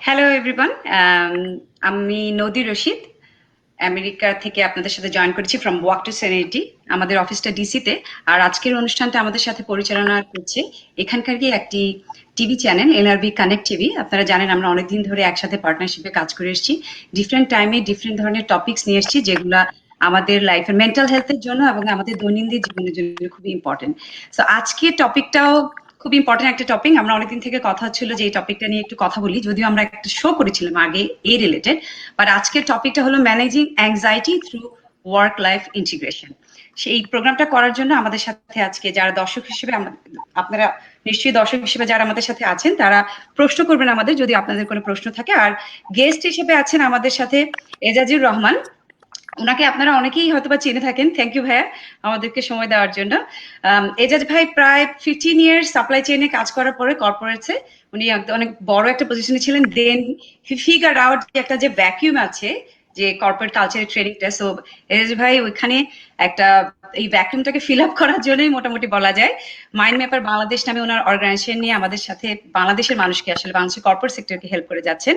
Hello everyone, আমি নদী Rashid America থেকে আপনাদের সাথে জয়েন করেছি ফ্রম ওয়াক টু সেনিটি। আমাদের অফিসটা ডিসিতে। আর আজকের অনুষ্ঠানটা আমাদের সাথে পরিচালনা করছে এখানকারই একটি TV channel NRB connect TV. আপনারা জানেন আমরা অনেকদিন ধরে একসাথে পার্টনারশিপে কাজ করে এসেছি। ডিফারেন্ট টাইমে ডিফারেন্ট ধরনের টপিকস নিয়ে এসেছি যেগুলা আমাদের লাইফের মেন্টাল হেলথের জন্য এবং আমাদের দৈনন্দিন জীবনের জন্য খুবই ইম্পর্টেন্ট। সো আজকের টপিকটাও খুব ইম্পর্টেন্ট একটা টপিক। আমরা অনেকদিন থেকে কথা হচ্ছিল যে এই টপিকটা নিয়ে একটু কথা বলি, যদিও আমরা একটা শো করেছিলাম আগে এই রিলেটেড। বাট আজকের টপিকটা হলো managing anxiety through work life integration. সেই প্রোগ্রামটা করার জন্য আমাদের সাথে আজকে যারা দর্শক হিসেবে আপনারা নিশ্চয়ই দর্শক হিসেবে যারা আমাদের সাথে আছেন তারা প্রশ্ন করবেন আমাদের যদি আপনাদের কোনো প্রশ্ন থাকে। আর গেস্ট হিসেবে আছেন আমাদের সাথে এজাজুর রহমান। উনাকে আপনারা অনেকেই হয়তো বা চিনে থাকেন। থ্যাংক ইউ ভাইয়া আমাদেরকে সময় দেওয়ার জন্য। এজাজ ভাই প্রায় 15 ইয়ার্স সাপ্লাই চেইনে কাজ করার পরে কর্পোরেটে উনি অনেক বড় একটা পজিশনে ছিলেন। দেন হি ফিগার আউট একটা যে ভ্যাকিউম আছে যে কর্পোরেট কালচারের ট্রেনিংটা। সো এজাজ ভাই ওইখানে একটা এই ভ্যাকিউমটাকে ফিল আপ করার জন্যই মোটামুটি বলা যায় মাইন্ড ম্যাপার বাংলাদেশ নামে ওনার অর্গানাইজেশন নিয়ে আমাদের সাথে বাংলাদেশের মানুষকে আসলে বাংলাদেশের কর্পোরেট সেক্টরকে হেল্প করে যাচ্ছেন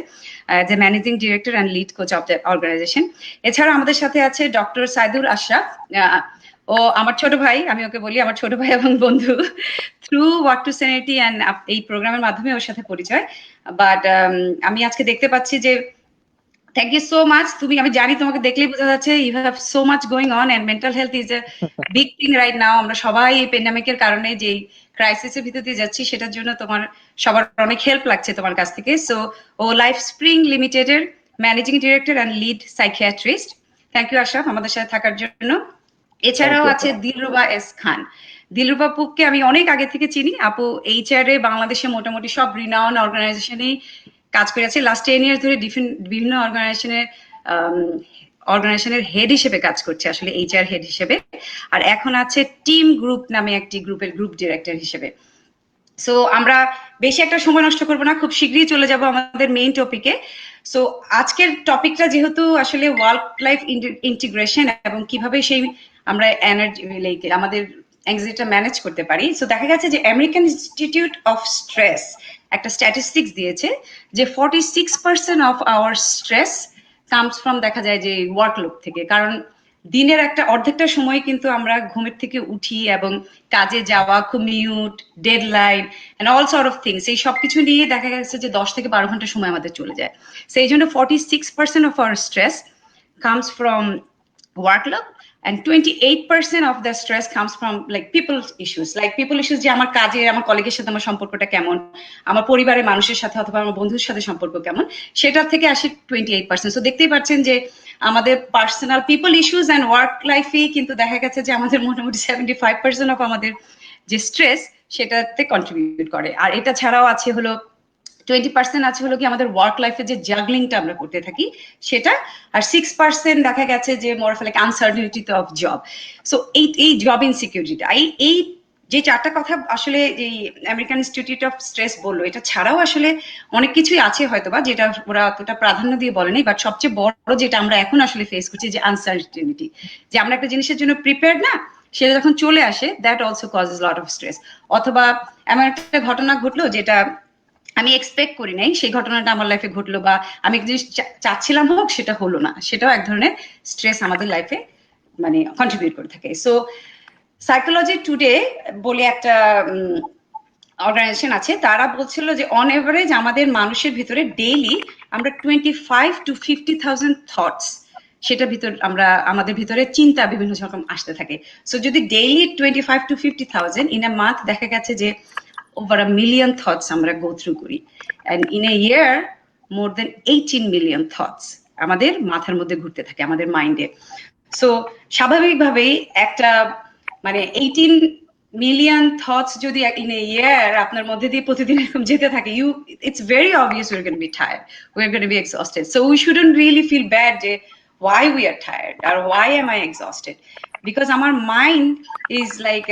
যে managing director and lead coach of the organisation. এছাড়া আমাদের সাথে আছে ডক্টর সাইদুল আশরাফ। ও আমার ছোট ভাই, আমি ওকে বলি আমার ছোট ভাই এবং বন্ধু। থ্রু ওয়াক টু সেনিটি অ্যান্ড এই প্রোগ্রামের মাধ্যমে ওর সাথে পরিচয়। বাট আমি আজকে দেখতে পাচ্ছি যে থ্যাংক ইউ সো মাচ। আমি জানি তোমাকে দেখলেই বোঝা যাচ্ছে you have so much going on and mental health is a big thing right now. আমরা সবাই এই প্যান্ডামিকের কারণে যে ক্রাইসিসের ভিতর দিয়ে যাচ্ছি সেটার জন্য তোমার সবার অনেক হেল্প লাগছে তোমার কাছ থেকে। সো ও লাইফ স্প্রিং লিমিটেডের managing director and lead psychiatrist. Thank you Ashraf আমাদের সাথে থাকার জন্য। এছাড়াও আছে দিলরুবা এস খান। দিলরুবা আপুকে আমি অনেক আগে থেকে চিনি। আপু এইচআর এ বাংলাদেশে মোটামুটি সব রিনাউন্ড অর্গানাইজেশনেই কাজ করে আছে। লাস্ট 10 ইয়ার্স ধরে বিভিন্ন অর্গানাইজেশনের হেড হিসেবে কাজ করছে, আসলে এইচআর হেড হিসেবে। আর এখন আছে টিম গ্রুপ নামে একটি গ্রুপের গ্রুপ ডিরেক্টর হিসেবে। সো আমরা বেশি একটা সময় নষ্ট করবো না, খুব শীঘ্রই চলে যাব আমাদের মেইন টপিকে। সো আজকের টপিকটা যেহেতু আসলে ওয়ার্ক লাইফ ইন্টিগ্রেশন এবং কিভাবে সেই আমরা এনার্জি আমাদের অ্যাংজাইটিটা ম্যানেজ করতে পারি। সো দেখা গেছে যে আমেরিকান ইনস্টিটিউট অফ স্ট্রেস একটা স্ট্যাটিস্টিক্স দিয়েছে যে 46% of our stress comes from দেখা যায় যে ওয়ার্কলোড থেকে। কারণ দিনের একটা অর্ধেকটা সময় কিন্তু আমরা ঘুমের থেকে উঠি এবং কাজে যাওয়া, commute, deadline and all sort of things, এই সবকিছু নিয়ে দেখা গেছে যে 10 থেকে 12 ঘন্টা সময় আমাদের চলে যায়। সেই জন্য 46% of our stress comes from workload and 28% of the stress comes from like people issues যে আমার কাজে আমার কলিগের সাথে আমার সম্পর্কটা কেমন, আমার পরিবারের মানুষের সাথে অথবা আমার বন্ধুর সাথে সম্পর্ক কেমন, সেটার থেকে আসে 28%। তো দেখতেই পাচ্ছেন যে আমাদের personal people issues and work লাইফে কিন্তু দেখা গেছে যে আমাদের মোটামুটি 75% অফ আমাদের যে স্ট্রেস সেটাতে কন্ট্রিবিউট করে। আর এটা ছাড়াও আছে হলো 20% আছে হলো কি আমাদের ওয়ার্ক লাইফে যে জাগলিংটা আমরা করতে থাকি সেটা। আর 6% দেখা গেছে যে more of like uncertainty of job. So এই জব ইনসিকিউরিটিটা এই যে চারটা কথা আসলে এই আমেরিকান ইনস্টিটিউট অফ স্ট্রেস বললো, এটা ছাড়াও আসলে অনেক কিছুই আছে হয়তোবা যেটা ওরা অতটা প্রাধান্য দিয়ে বলেনি। বাট সবচেয়ে বড় যেটা আমরা এখন আসলে ফেস করছি যে আনসার্টেনিটি, যে আমরা একটা জিনিসের জন্য প্রিপেয়ার্ড না, সেটা যখন চলে আসে that also causes lot of stress. অথবা এমন একটা ঘটনা ঘটলো যেটা আমি এক্সপেক্ট করি নাই, সেই ঘটনাটা আমার লাইফে ঘটলো, বা আমি একটা জিনিস চাচ্ছিলাম হোক সেটা হলো না, সেটাও এক ধরনের স্ট্রেস আমাদের লাইফে মানে কন্ট্রিবিউট করে থাকে। সো সাইকোলজি টুডে বলে একটা অর্গানাইজেশন আছে, তারা বলছিল যে অন এভারেজ আমাদের মানুষের ভিতরে ডেইলি আমরা 25 to 50,000 থটস সেটার ভিতর আমরা আমাদের ভিতরে চিন্তা বিভিন্ন রকম আসতে থাকে। সো যদি daily 25 to 50,000 in a month দেখা গেছে যে over a million thoughts আমরা go through করি, and in a year more than 18 million thoughts আমাদের মাথার মধ্যে ঘুরতে থাকে আমাদের মাইন্ডে। সো স্বাভাবিকভাবেই একটা মানে 18 million thoughts যদি in a year আপনার মধ্যে দিয়ে প্রতিদিন এরকম যেতে থাকে, it's very obvious we're going to be tired, we're going to be exhausted. So we shouldn't really feel bad যে why we are tired or why am I exhausted, because আমার mind is like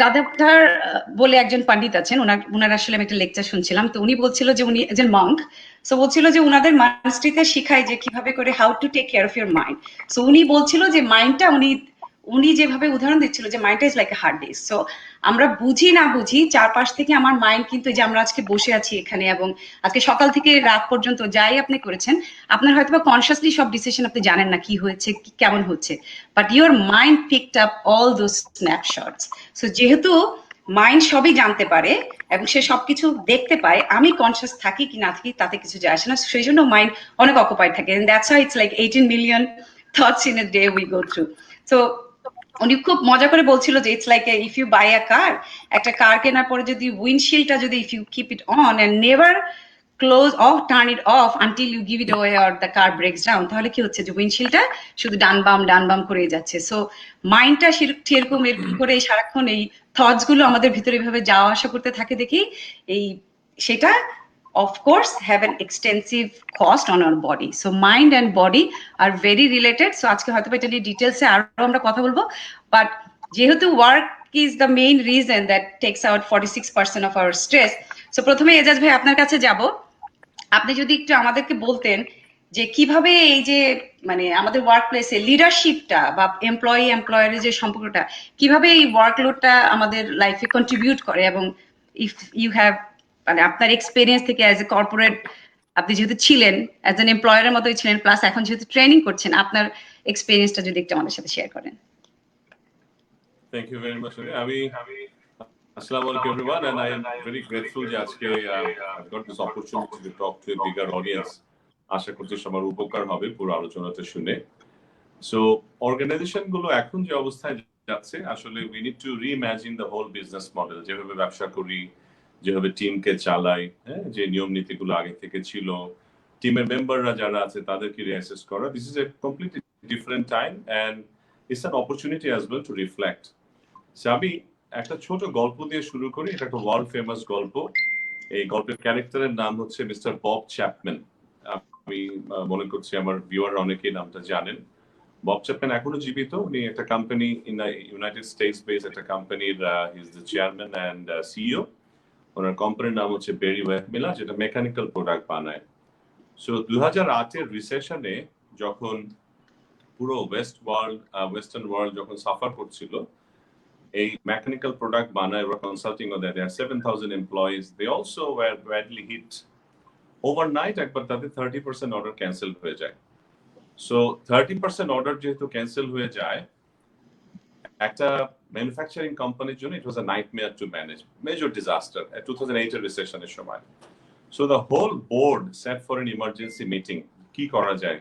গাদাফার বলে একজন পণ্ডিত আছেন, ওনার আসলে আমি একটা lecture শুনছিলাম। তো উনি বলছিল যে উনি একজন মঙ্ক। সো বলছিল যে উনাদের মানস্ট্রিতে শিখায় যে কিভাবে করে how to take care of your mind. So উনি বলছিল যে মাইন্ডটা উনি উনি যেভাবে উদাহরণ দিচ্ছিল যে মাইন্ডটা is like a hard disk. So আমরা বুঝি না বুঝি চারপাশ থেকে আমার মাইন্ড কিন্তু এই যে আমরা আজকে বসে আছি এখানে এবং আজকে সকাল থেকে রাত পর্যন্ত যাই আপনি করেছেন, আপনার হয়তো বা কনসিয়াসলি সব ডিসিশন আপনি জানেন না কি হয়েছে, কেমন হচ্ছে, but your mind picked up all those snapshots. So যেহেতু মাইন্ড সবই জানতে পারে এবং সে সবকিছু দেখতে পায়, আমি কনসিয়াস থাকি কি না থাকি তাতে কিছু যায় আসে না, সেই জন্য মাইন্ড অনেক অকুপাইড থাকে। And that's how it's like 18 million thoughts in a day we go through. So উনি খুব মজা করে বলছিল যে it's like if you buy a car, একটা কার কেনার পরে যদি উইন্ডশিল্ডটা যদি if you keep it on and never close off turn it off until you give it away or the car breaks down, তাহলে কি হচ্ছে যে উইন্ডশিল্ডটা শুধু ডান বাম করে যাচ্ছে। সো মাইন্ডটা সেরকম করে সারাক্ষণ এই থটস গুলো আমাদের ভিতরে এভাবে যাওয়া আসা করতে থাকে দেখি এই সেটা of course have an extensive cost on our body. So mind and body are very related. So আজকে হয়তো এটা নিয়ে ডিটেইলসে আরো আমরা কথা বলবো, বাট যেহেতু work is the main reason that takes out 46% of our stress. So প্রথমে এজাজ ভাই আপনার কাছে যাব, আপনি যদি একটু আমাদেরকে বলতেন যে কিভাবে এই যে মানে আমাদের ওয়ার্ক প্লেসে লিডারশিপটা বা এমপ্লয়ারের যে সম্পর্কটা কিভাবে এই ওয়ার্কলোডটা আমাদের লাইফে কন্ট্রিবিউট করে, এবং ইফ ইউ হ্যাভ মানে আপনার এক্সপিরিয়েন্স থেকে অ্যাজ এ কর্পোরেট আপনি যেহেতু ছিলেন অ্যাজ এন এমপ্লয়ারের মতোই ছিলেন, প্লাস এখন যেহেতু ট্রেনিং করছেন, আপনার এক্সপিরিয়েন্সটা যদি একটু আমাদের সাথে শেয়ার করেন। Thank you very much. Assalamu alaikum everyone, and I am very grateful যে আজকে I've got this opportunity to talk to a bigger audience. আশা করছি সবার উপকার হবে পুরো আলোচনাটা শুনে। সো অর্গানাইজেশন গুলো এখন যে অবস্থায় যাচ্ছে, আসলে we need to reimagine the whole business model, যেভাবে ব্যবসা করি, যেভাবে টিমকে চালাই, হ্যাঁ, যে নিয়ম নীতিগুলো আগে থেকে ছিল, টিমের মেম্বাররা যারা আছে তাদেরকে রিঅ্যাসেস করা। This is a completely different time and it's an opportunity as well to reflect. So আমি একটা ছোট গল্প দিয়ে শুরু করি। এটা একটা ওয়ার্ল্ড ফেমাস গল্প। এই গল্পের ক্যারেক্টারের নাম হচ্ছে মিস্টার বব চ্যাপম্যান। আমি মনে করছি আমার ভিউয়ার অনেকেই নামটা জানেন। বব চ্যাপম্যান এখনো জীবিত। উনি একটা company in United States base একটা কোম্পানির he is the chairman and CEO. ওনার কোম্পানির নাম হচ্ছে বেরি ওয়েটমিলা, যেটা মেকানিক্যাল প্রোডাক্ট বানায়। সো 2008-এর রিসেশনে যখন পুরো ওয়েস্টার্ন ওয়ার্ল্ড যখন সাফার করছিল, a mechanical product বানায় or consulting or there are 7,000 employees, they also were badly hit overnight. একবার তাদের 30% order cancel হয়ে যায়। So 30% order যেহেতু cancel হয়ে যায়, একটা ম্যানুফ্যাকচারিং কোম্পানির জন্য it was a nightmare to manage, major disaster at 2008-এর রিসেশনের সময়। So the whole board sat for an emergency meeting, কি করা যায়।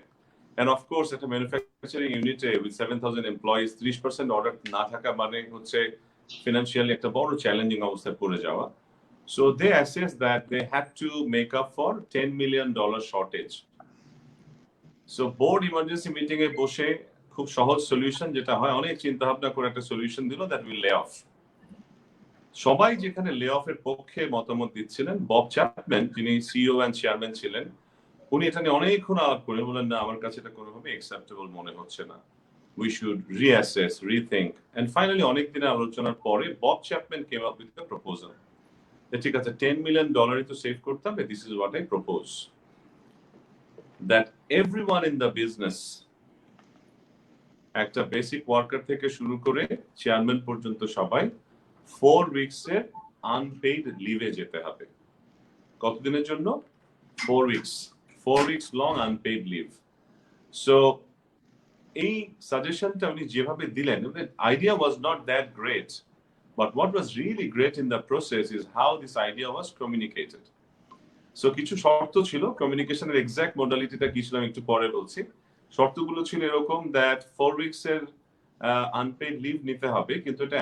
And of course, at a manufacturing unit with 7,000 employees, 30% order না থাকা মানে হচ্ছে financially একটা বড় challenging অবস্থায় পড়ে যাওয়া। So they assessed that they had to make up for $10 million shortage. So board emergency meeting এ বসে খুব সহজ সলিউশন যেটা হয়, অনেক চিন্তা ভাবনা করে একটা সলিউশন দিল, that will lay off. সবাই যেখানে লে অফের পক্ষে মতামত দিচ্ছিলেন, বব চ্যাপম্যান যিনি সিইও এন্ড চেয়ারম্যান ছিলেন, উনি এটা নিয়ে অনেকক্ষণ আলাপ করে বলেন, না আমার কাছে এটা কোনোভাবে অ্যাকসেপ্টেবল মনে হচ্ছে না, we should reassess, rethink. And finally অনেক দিনের আলোচনার পরে Bob Chapman came up with a proposal. ঠিক আছে, $10 million তো সেভ করতে হবে, this is what I propose, that everyone in the business, একটা বেসিক ওয়ার্কার থেকে শুরু করে চেয়ারম্যান পর্যন্ত সবাই 4 উইকসের আনপেইড লিভে যেতে হবে। কতদিনের জন্য? 4 weeks, 4 weeks long unpaid leave. So এই সাজেশনটা উনি যেভাবে দিলেন, idea was not that great, but what was really great in the process is how this idea was communicated. So কিছু শর্ত ছিল, কমিউনিকেশনের এক্সাক্ট মডালিটিটা কি ছিল আমি একটু পরে বলছি। শর্তগুলো ছিল এরকম, দ্যাট 4 উইকসের আনপেইড লিভ নিতে হবে, কিন্তু এটা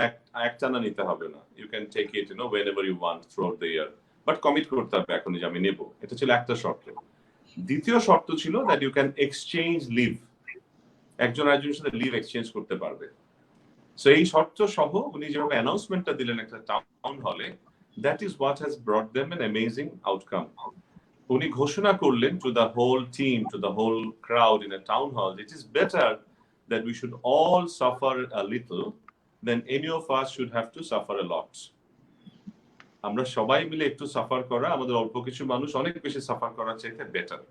একটানা নিতে হবে না, you can take it whenever you want throughout the year, বাট কমিট করতে হবে এখনই যে আমি নেব। এটা ছিল একটা শর্ত। দ্বিতীয় শর্ত ছিল that you can exchange leave, একজন আরেকজনের সাথে লিভ এক্সচেঞ্জ করতে পারবে। সো এই শর্ত সহ উনি যেভাবে অ্যানাউন্সমেন্টটা দিলেন একটা টাউন হলে, that is what has brought them an amazing outcome. উনি ঘোষণা করলেন to the whole team, to the whole crowd in a town hall, it is better that we should all suffer a little than any of us should have to suffer a lot. আমরা সবাই মিলে একটু suffer করা, আমাদের অল্প কিছু মানুষ অনেক বেশি সাফার করার চাইতে বেটার।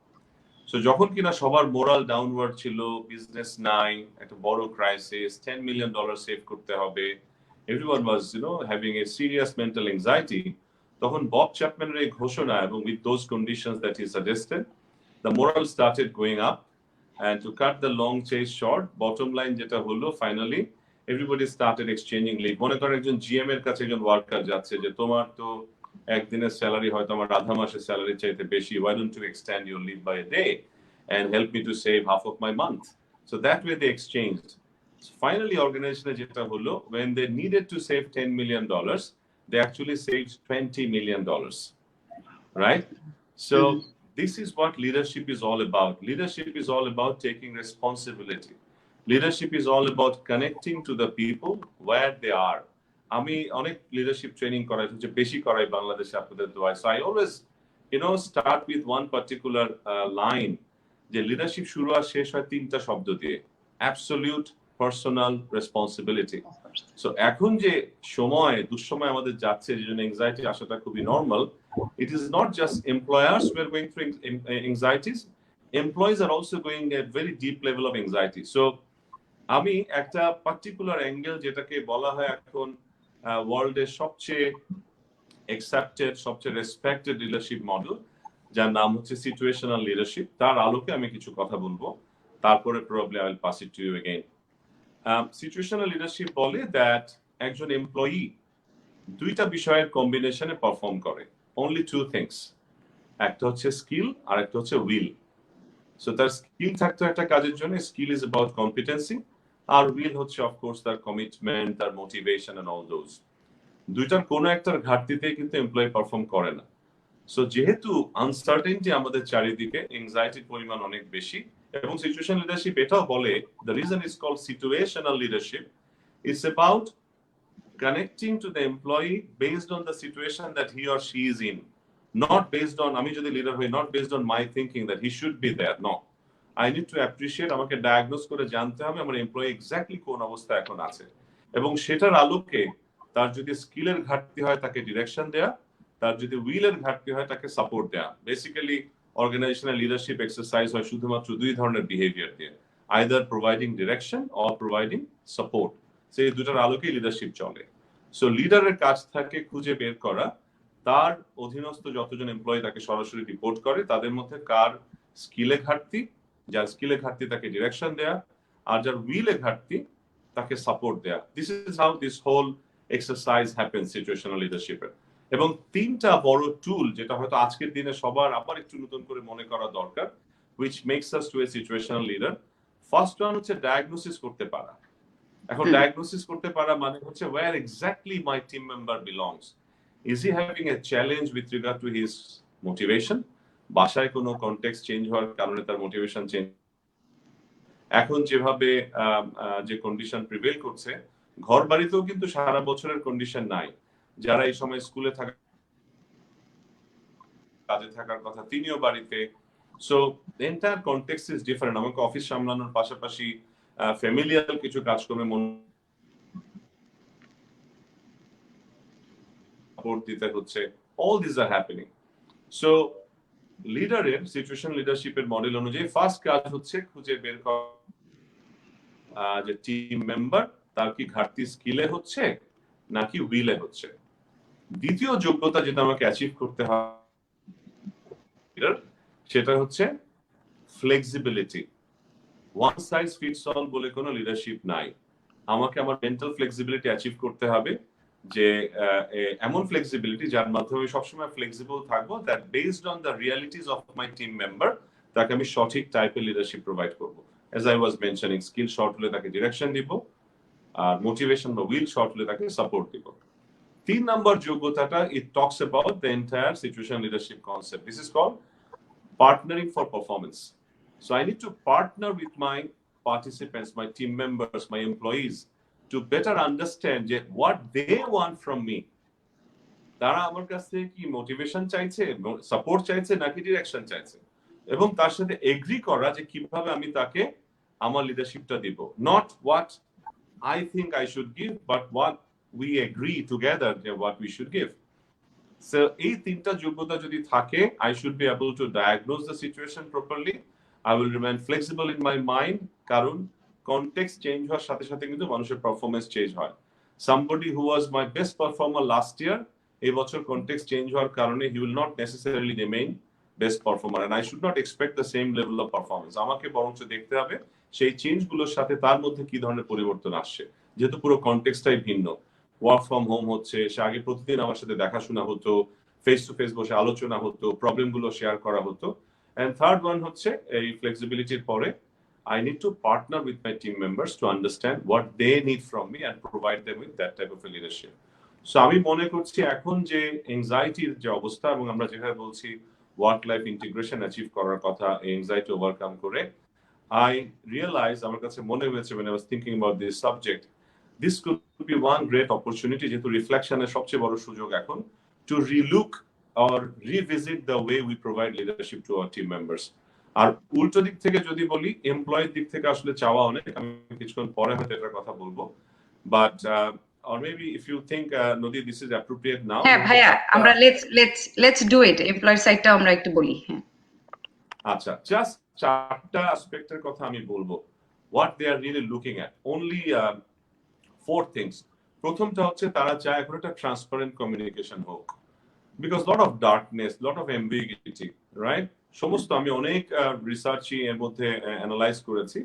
সো যখন কিনা সবার মোরাল ডাউনওয়ার্ড ছিল, বিজনেস নাই, একটা বড় ক্রাইসিস, $10 million সেভ করতে হবে, everyone was having a serious mental anxiety, তখন বব চ্যাপম্যানের এই ঘোষণা এবং with those conditions that he suggested, the moral started going up. And to cut the long chase short, bottom line যেটা হলো, finally everybody started exchanging leave. মনে করেন একজন GM এর কাছে একজন ওয়ার্কার যাচ্ছে যে তোমার তো একদিনের স্যালারি হয়তো আমার আধা মাসের স্যালারি চাইতে বেশি, why don't you extend your leave by a day and help me to save half of my month? So that way they exchanged. So finally organization যেটা হলো, when they needed to save $10 million, they actually saved $20 million, right? So this is what leadership is all about. Leadership is all about taking responsibility. Leadership is all about connecting to the people where they are. আমি অনেক leadership training করাই, হচ্ছে বেশি করাই বাংলাদেশে আপনাদের দোয়ায়। So I always start with one particular line, যে লিডারশিপ শুরু আর শেষ হয় তিনটা শব্দ দিয়ে, অ্যাবসলিউট, পার্সোনাল, রেসপন্সিবিলিটি। সো এখন যে সময় দুঃসময় আমাদের যাচ্ছে, যে জন্য এংজাইটি আসাটা খুবই normal, it is not just employers who are going through anxieties, employees are also going at very deep level of anxiety. So আমি একটা পার্টিকুলার অ্যাঙ্গেল, যেটাকে বলা হয় এখন ওয়ার্ল্ডের সবচেয়ে অ্যাকসেপ্টেড, সবচেয়ে রেসপেক্টেড লিডারশিপ মডেল, যার নাম হচ্ছে সিচুয়েশনাল লিডারশিপ, তার আলোকে আমি কিছু কথা বলবো, তারপরে probably I will pass it to you again. Situational leadership বলে দ্যাট একজন এমপ্লয়ি দুইটা বিষয়ের কম্বিনেশনে পারফর্ম করে, only two things, একটা হচ্ছে স্কিল আর একটা হচ্ছে উইল। সো তার স্কিল থাকতো একটা কাজের জন্য, স্কিল ইজ অ্যাবাউট কম্পিটেন্সি, আর উইল হচ্ছে অফকোর্স তার কমিটমেন্ট, তার মোটিভেশন এন্ড অল দোজ। দুইটার কোনো একটার ঘাটতিতে কিন্তু এমপ্লয়ি পারফর্ম করে না। সো যেহেতু আনসার্টেনটি আমাদের চারিদিকে, এংজাইটির পরিমাণ অনেক বেশি, এবং সিচুয়েশন লিডারশিপ এটাও বলে, the reason is called situational leadership, it's about connecting to the employee based on the situation that he or she is in, not based on আমি যদি লিডার হই, not based on my thinking that he should be there. No, I need to appreciate, আমাকে diagnose করে জানতে হবে আমার employee exactly কোন অবস্থা এখন আছে, এবং সেটার আলোকে তার যদি স্কিলের ঘাটতি হয় তাকে ডিরেকশন দেয়া, তার যদি উইলের ঘাটতি হয় তাকে সাপোর্ট দেয়া। বেসিক্যালি অর্গানাইজেশনাল লিডারশিপ এক্সারসাইজ হয় শুধুমাত্র দুই ধরনের বিহেভিয়ার দিয়ে, either providing direction or providing support. সেই দুটার আলোকেই লিডারশিপ চলে। সো লিডারের কাজ থাকে খুঁজে বের করা তার অধীনস্থ যতজন এমপ্লয়ি তাকে সরাসরি রিপোর্ট করে, তাদের মধ্যে কার স্কিলে ঘাটতি, যার স্কিলে ঘাটতি তাকে ডিরেকশন দেয়া, আর যার উইলে ঘাটতি তাকে সাপোর্ট দেয়া। This is how this whole exercise happen situational লিডারশিপের। এবং তিনটা বড় টুল, যেটা হয়তো আজকের দিনে সবার আবার একটু নতুন করে মনে করা দরকার, which makes us to a situational leader. First one হচ্ছে ডায়াগনোসিস করতে পারা। এখন ডায়াগনোসিস করতে পারা মানে হচ্ছে where exactly my team member belongs. Is he having a challenge with regard to his motivation? বাসায় কোনো কনটেক্সট চেঞ্জ হওয়ার কারণে তার মোটিভেশন চেঞ্জ, এখন যেভাবে যে কন্ডিশন প্রিভেল করছে, ঘর বাড়িতেও কিন্তু সারা বছরের কন্ডিশন নাই। যারা এই সময় স্কুলে থাকা, কাজে থাকার কথা, তিনিও বাড়িতে। So the entire context is different. আমাকে অফিস সামলানোর পাশাপাশি ফ্যামিলিয়াল কিছু কাজকর্মে মন সাপোর্ট দিতে হচ্ছে। All this are happening. So লিডারের সিচুয়েশন লিডারশিপের মডেল অনুযায়ী ফার্স্ট কাজ হচ্ছে খুঁজে বের করা যে টিম মেম্বার তার কি ঘাটতি স্কিলে হচ্ছে নাকি উইলে হচ্ছে। দ্বিতীয় যোগ্যতা যেটা আমাকে অ্যাচিভ করতে হবে সেটা হচ্ছে flexibility. One size fits all বলে কোনো লিডারশিপ নাই। আমাকে আমার মেন্টাল ফ্লেক্সিবিলিটি অ্যাচিভ করতে হবে, যে এমন ফ্লেক্সিবিলিটি যার মাধ্যমে সবসময় ফ্লেক্সিবল থাকবো, that based on the realities of my team member তাকে আমি সঠিক টাইপের লিডারশিপ প্রোভাইড করবো। As I was mentioning, skill short হলে তাকে ডিরেকশন দিব, আর মোটিভেশন বা উইল শর্ট হলে তাকে সাপোর্ট দিব। 3 নম্বর যোগ্যতাটা, it talks about the entire situation leadership concept. This is called partnering for performance. So I need to partner with my participants, my team members, my employees to better understand what they want from me. তারা আমার কাছ থেকে কি motivation চাইছে, support চাইছে নাকি direction চাইছে, এবং তার সাথে এগ্রি করা যে কিভাবে আমি তাকে আমার লিডারশিপটা দিব। Not what I think I should give, but what we agree together যে what we should give. So এই তিনটা যোগ্যতা যদি থাকে, I should be able to diagnose the situation properly I will remain flexible in my mind কারণ context change হওয়ার সাথে সাথে কিন্তু মানুষের performance change হয়. Somebody who was my best performer last year, এই বছর context change হওয়ার কারণে he will not necessarily remain best performer and I should not expect the same level of performance. আমাকে বরঞ্চ দেখতে হবে সেই চেঞ্জ গুলোর সাথে তার মধ্যে কি ধরনের পরিবর্তন আসছে, যেহেতু পুরো কনটেক্সটাই ভিন্ন। ওয়ার্ক ফ্রম হোম হচ্ছে, সে আগে প্রতিদিন আমার সাথে দেখাশোনা হতো, ফেস টু ফেস বসে আলোচনা হতো, প্রবলেম গুলো শেয়ার করা হতো। এন্ড থার্ড ওয়ান হচ্ছে এই ফ্লেক্সিবিলিটির পরে I need to partner with my team members to understand what they need from me and provide them with that type of a leadership. So আমি মনে করছি এখন যে এনজাইটির যে অবস্থা এবং আমরা যেভাবে বলছি ওয়ার্ক লাইফ ইন্টিগ্রেশন অ্যাচিভ করার কথা, এনজাইটি ওভারকাম করে, I realized আমার কাছে মনে হয়েছে when I was thinking about this subject, this could be one great opportunity যেহেতু রিফ্লেকশনের সবচেয়ে বড় সুযোগ এখন to relook or revisit the way we provide leadership to our team members. আর উল্টো দিক থেকে যদি বলি, এমপ্লয়ির দিক থেকে আসলে চাওয়া অনেক, আমি কিছুক্ষণ পরে হয়তো এটার কথা বলবো, but or maybe if you think Nodi this is appropriate now. হ্যাঁ ভাইয়া, আমরা let's do it, এমপ্লয়ি সাইডটা আমরা একটু বলি। হ্যাঁ আচ্ছা, জাস্ট চারটা অ্যাসপেক্টের কথা আমি বলবো what they are really looking at, only 4 things. প্রথমটা হচ্ছে তারা চায় এখন একটা ট্রান্সপারেন্ট কমিউনিকেশন হোক, because lot of darkness, lot of ambiguity, right? সমস্ত আমি অনেক রিসার্চই এর মধ্যে অ্যানালাইজ করেছি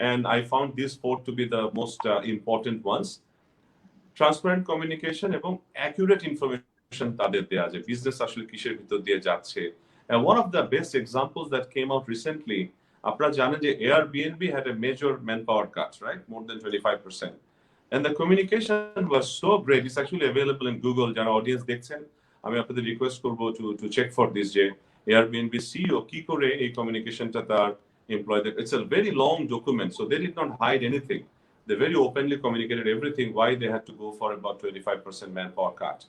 and I found these 4 to be the most important ones. Transparent communication এবং অ্যাকুরেট ইনফরমেশন তাদের দেয়া, যে বিজনেস আসলে কিসের ভিতর দিয়ে যাচ্ছে। And one of the best examples that came out recently, আপনারা জানেন যে Airbnb had a major manpower cut, right? More than 25%. And the communication was so great. It's actually available in Google. যারা audience দেখছেন, আমি আপনাদের request করব to check for this, যে Airbnb CEO কি করে এই কমিউনিকেশনটা তার এমপ্লয়ীদের, it's a very long document, so they did not hide anything. They very openly communicated everything, why they had to go for about 25% manpower cut.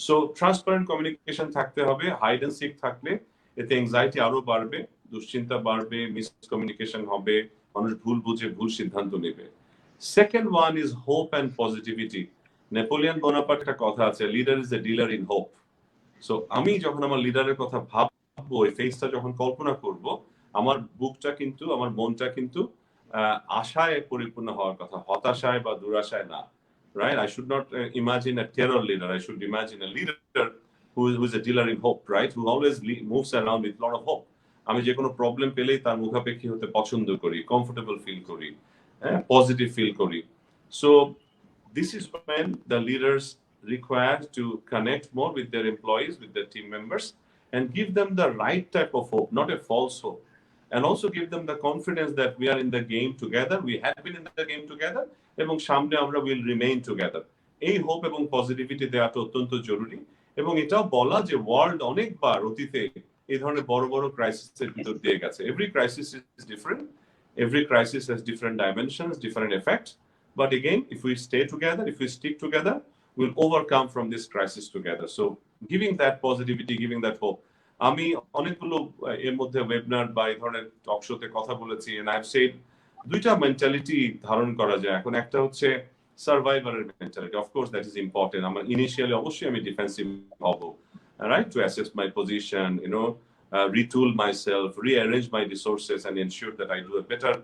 So transparent communication থাকতে হবে, hide and seek থাকলে এতে anxiety আরো বাড়বে, দুশ্চিন্তা বাড়বে, miscommunication হবে, মানুষ ভুল বুঝে ভুল সিদ্ধান্ত নেবে। Second one is hope and positivity. Napoleon Bonaparte একটা কথা আছে, leader is a dealer in hope. So আমি যখন আমার লিডারের কথা ভাববো, এই ফেসটা যখন কল্পনা করব, আমার বুকটা কিন্তু, আমার মনটা কিন্তু আশায় পরিপূর্ণ হওয়ার কথা, হতাশায় বা দুরাশায় না, right? I should not imagine a terror leader. I should imagine a leader who is a dealer in hope, right? Who always moves around with a lot of hope. আমি যে কোনো প্রবলেম পেলেই তার মুখাপেক্ষী হতে পছন্দ করি, কমফোর্টেবল ফিল করি, পজিটিভ ফিল করি। So this is when the leaders require to connect more with their employees, with their team members, and give them the right type of hope, not a false hope. And also give them the confidence that we are in the game together, we have been in the game together, এবং সামনে আমরা will remain together. এই hope এবং positivity দেওয়াটা অত্যন্ত জরুরি। এবং এটাও বলা যে ওয়ার্ল্ড অনেকবার অতীতে এই ধরনের বড় বড় ক্রাইসিসের ভিতর দিয়ে গেছে। Every crisis is different, every crisis has different dimensions, different effects, but again, if we stay together, if we stick together, we'll overcome from this crisis together. So giving that positivity, giving that hope. আমি অনেকগুলো এর মধ্যে webinar বা এই ধরনের টক শোতে কথা বলেছি, and I've said দুইটা মেন্টালিটি ধারণ করা যায় এখন। একটা হচ্ছে সার্ভাইভারের mentality, of course that is important. আমার ইনিশিয়ালি অবশ্যই আমি ডিফেন্সিভ হব, right, to assess my position, retool myself, rearrange my resources and ensure that I do a better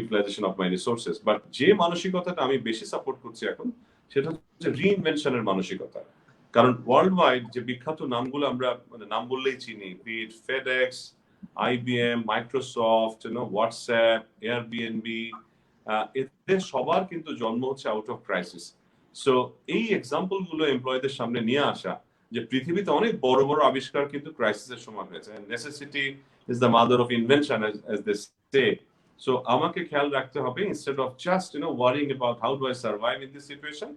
utilization of my resources. But যে মানসিকতাটা আমি বেশি সাপোর্ট করছি এখন, সেটা হচ্ছে রিইনভেনশনের মানসিকতা। কারণ ওয়ার্ল্ড ওয়াইড যে বিখ্যাত নামগুলো আমরা মানে নাম বললেই চিনি, beat FedEx, IBM, Microsoft, WhatsApp, Airbnb, এদের সবার কিন্তু জন্ম হচ্ছে আউট অফ ক্রাইসিস। সো এই এক্সাম্পল গুলো এমপ্লয়ীদের সামনে নিয়ে আসা, যে পৃথিবীতে অনেক বড় বড় আবিষ্কার কিন্তু ক্রাইসিসের সময় হয়েছে। Necessity is the mother of invention, as they say. So আমাকে খেয়াল রাখতে হবে, instead of just worrying about how do I survive in this situation,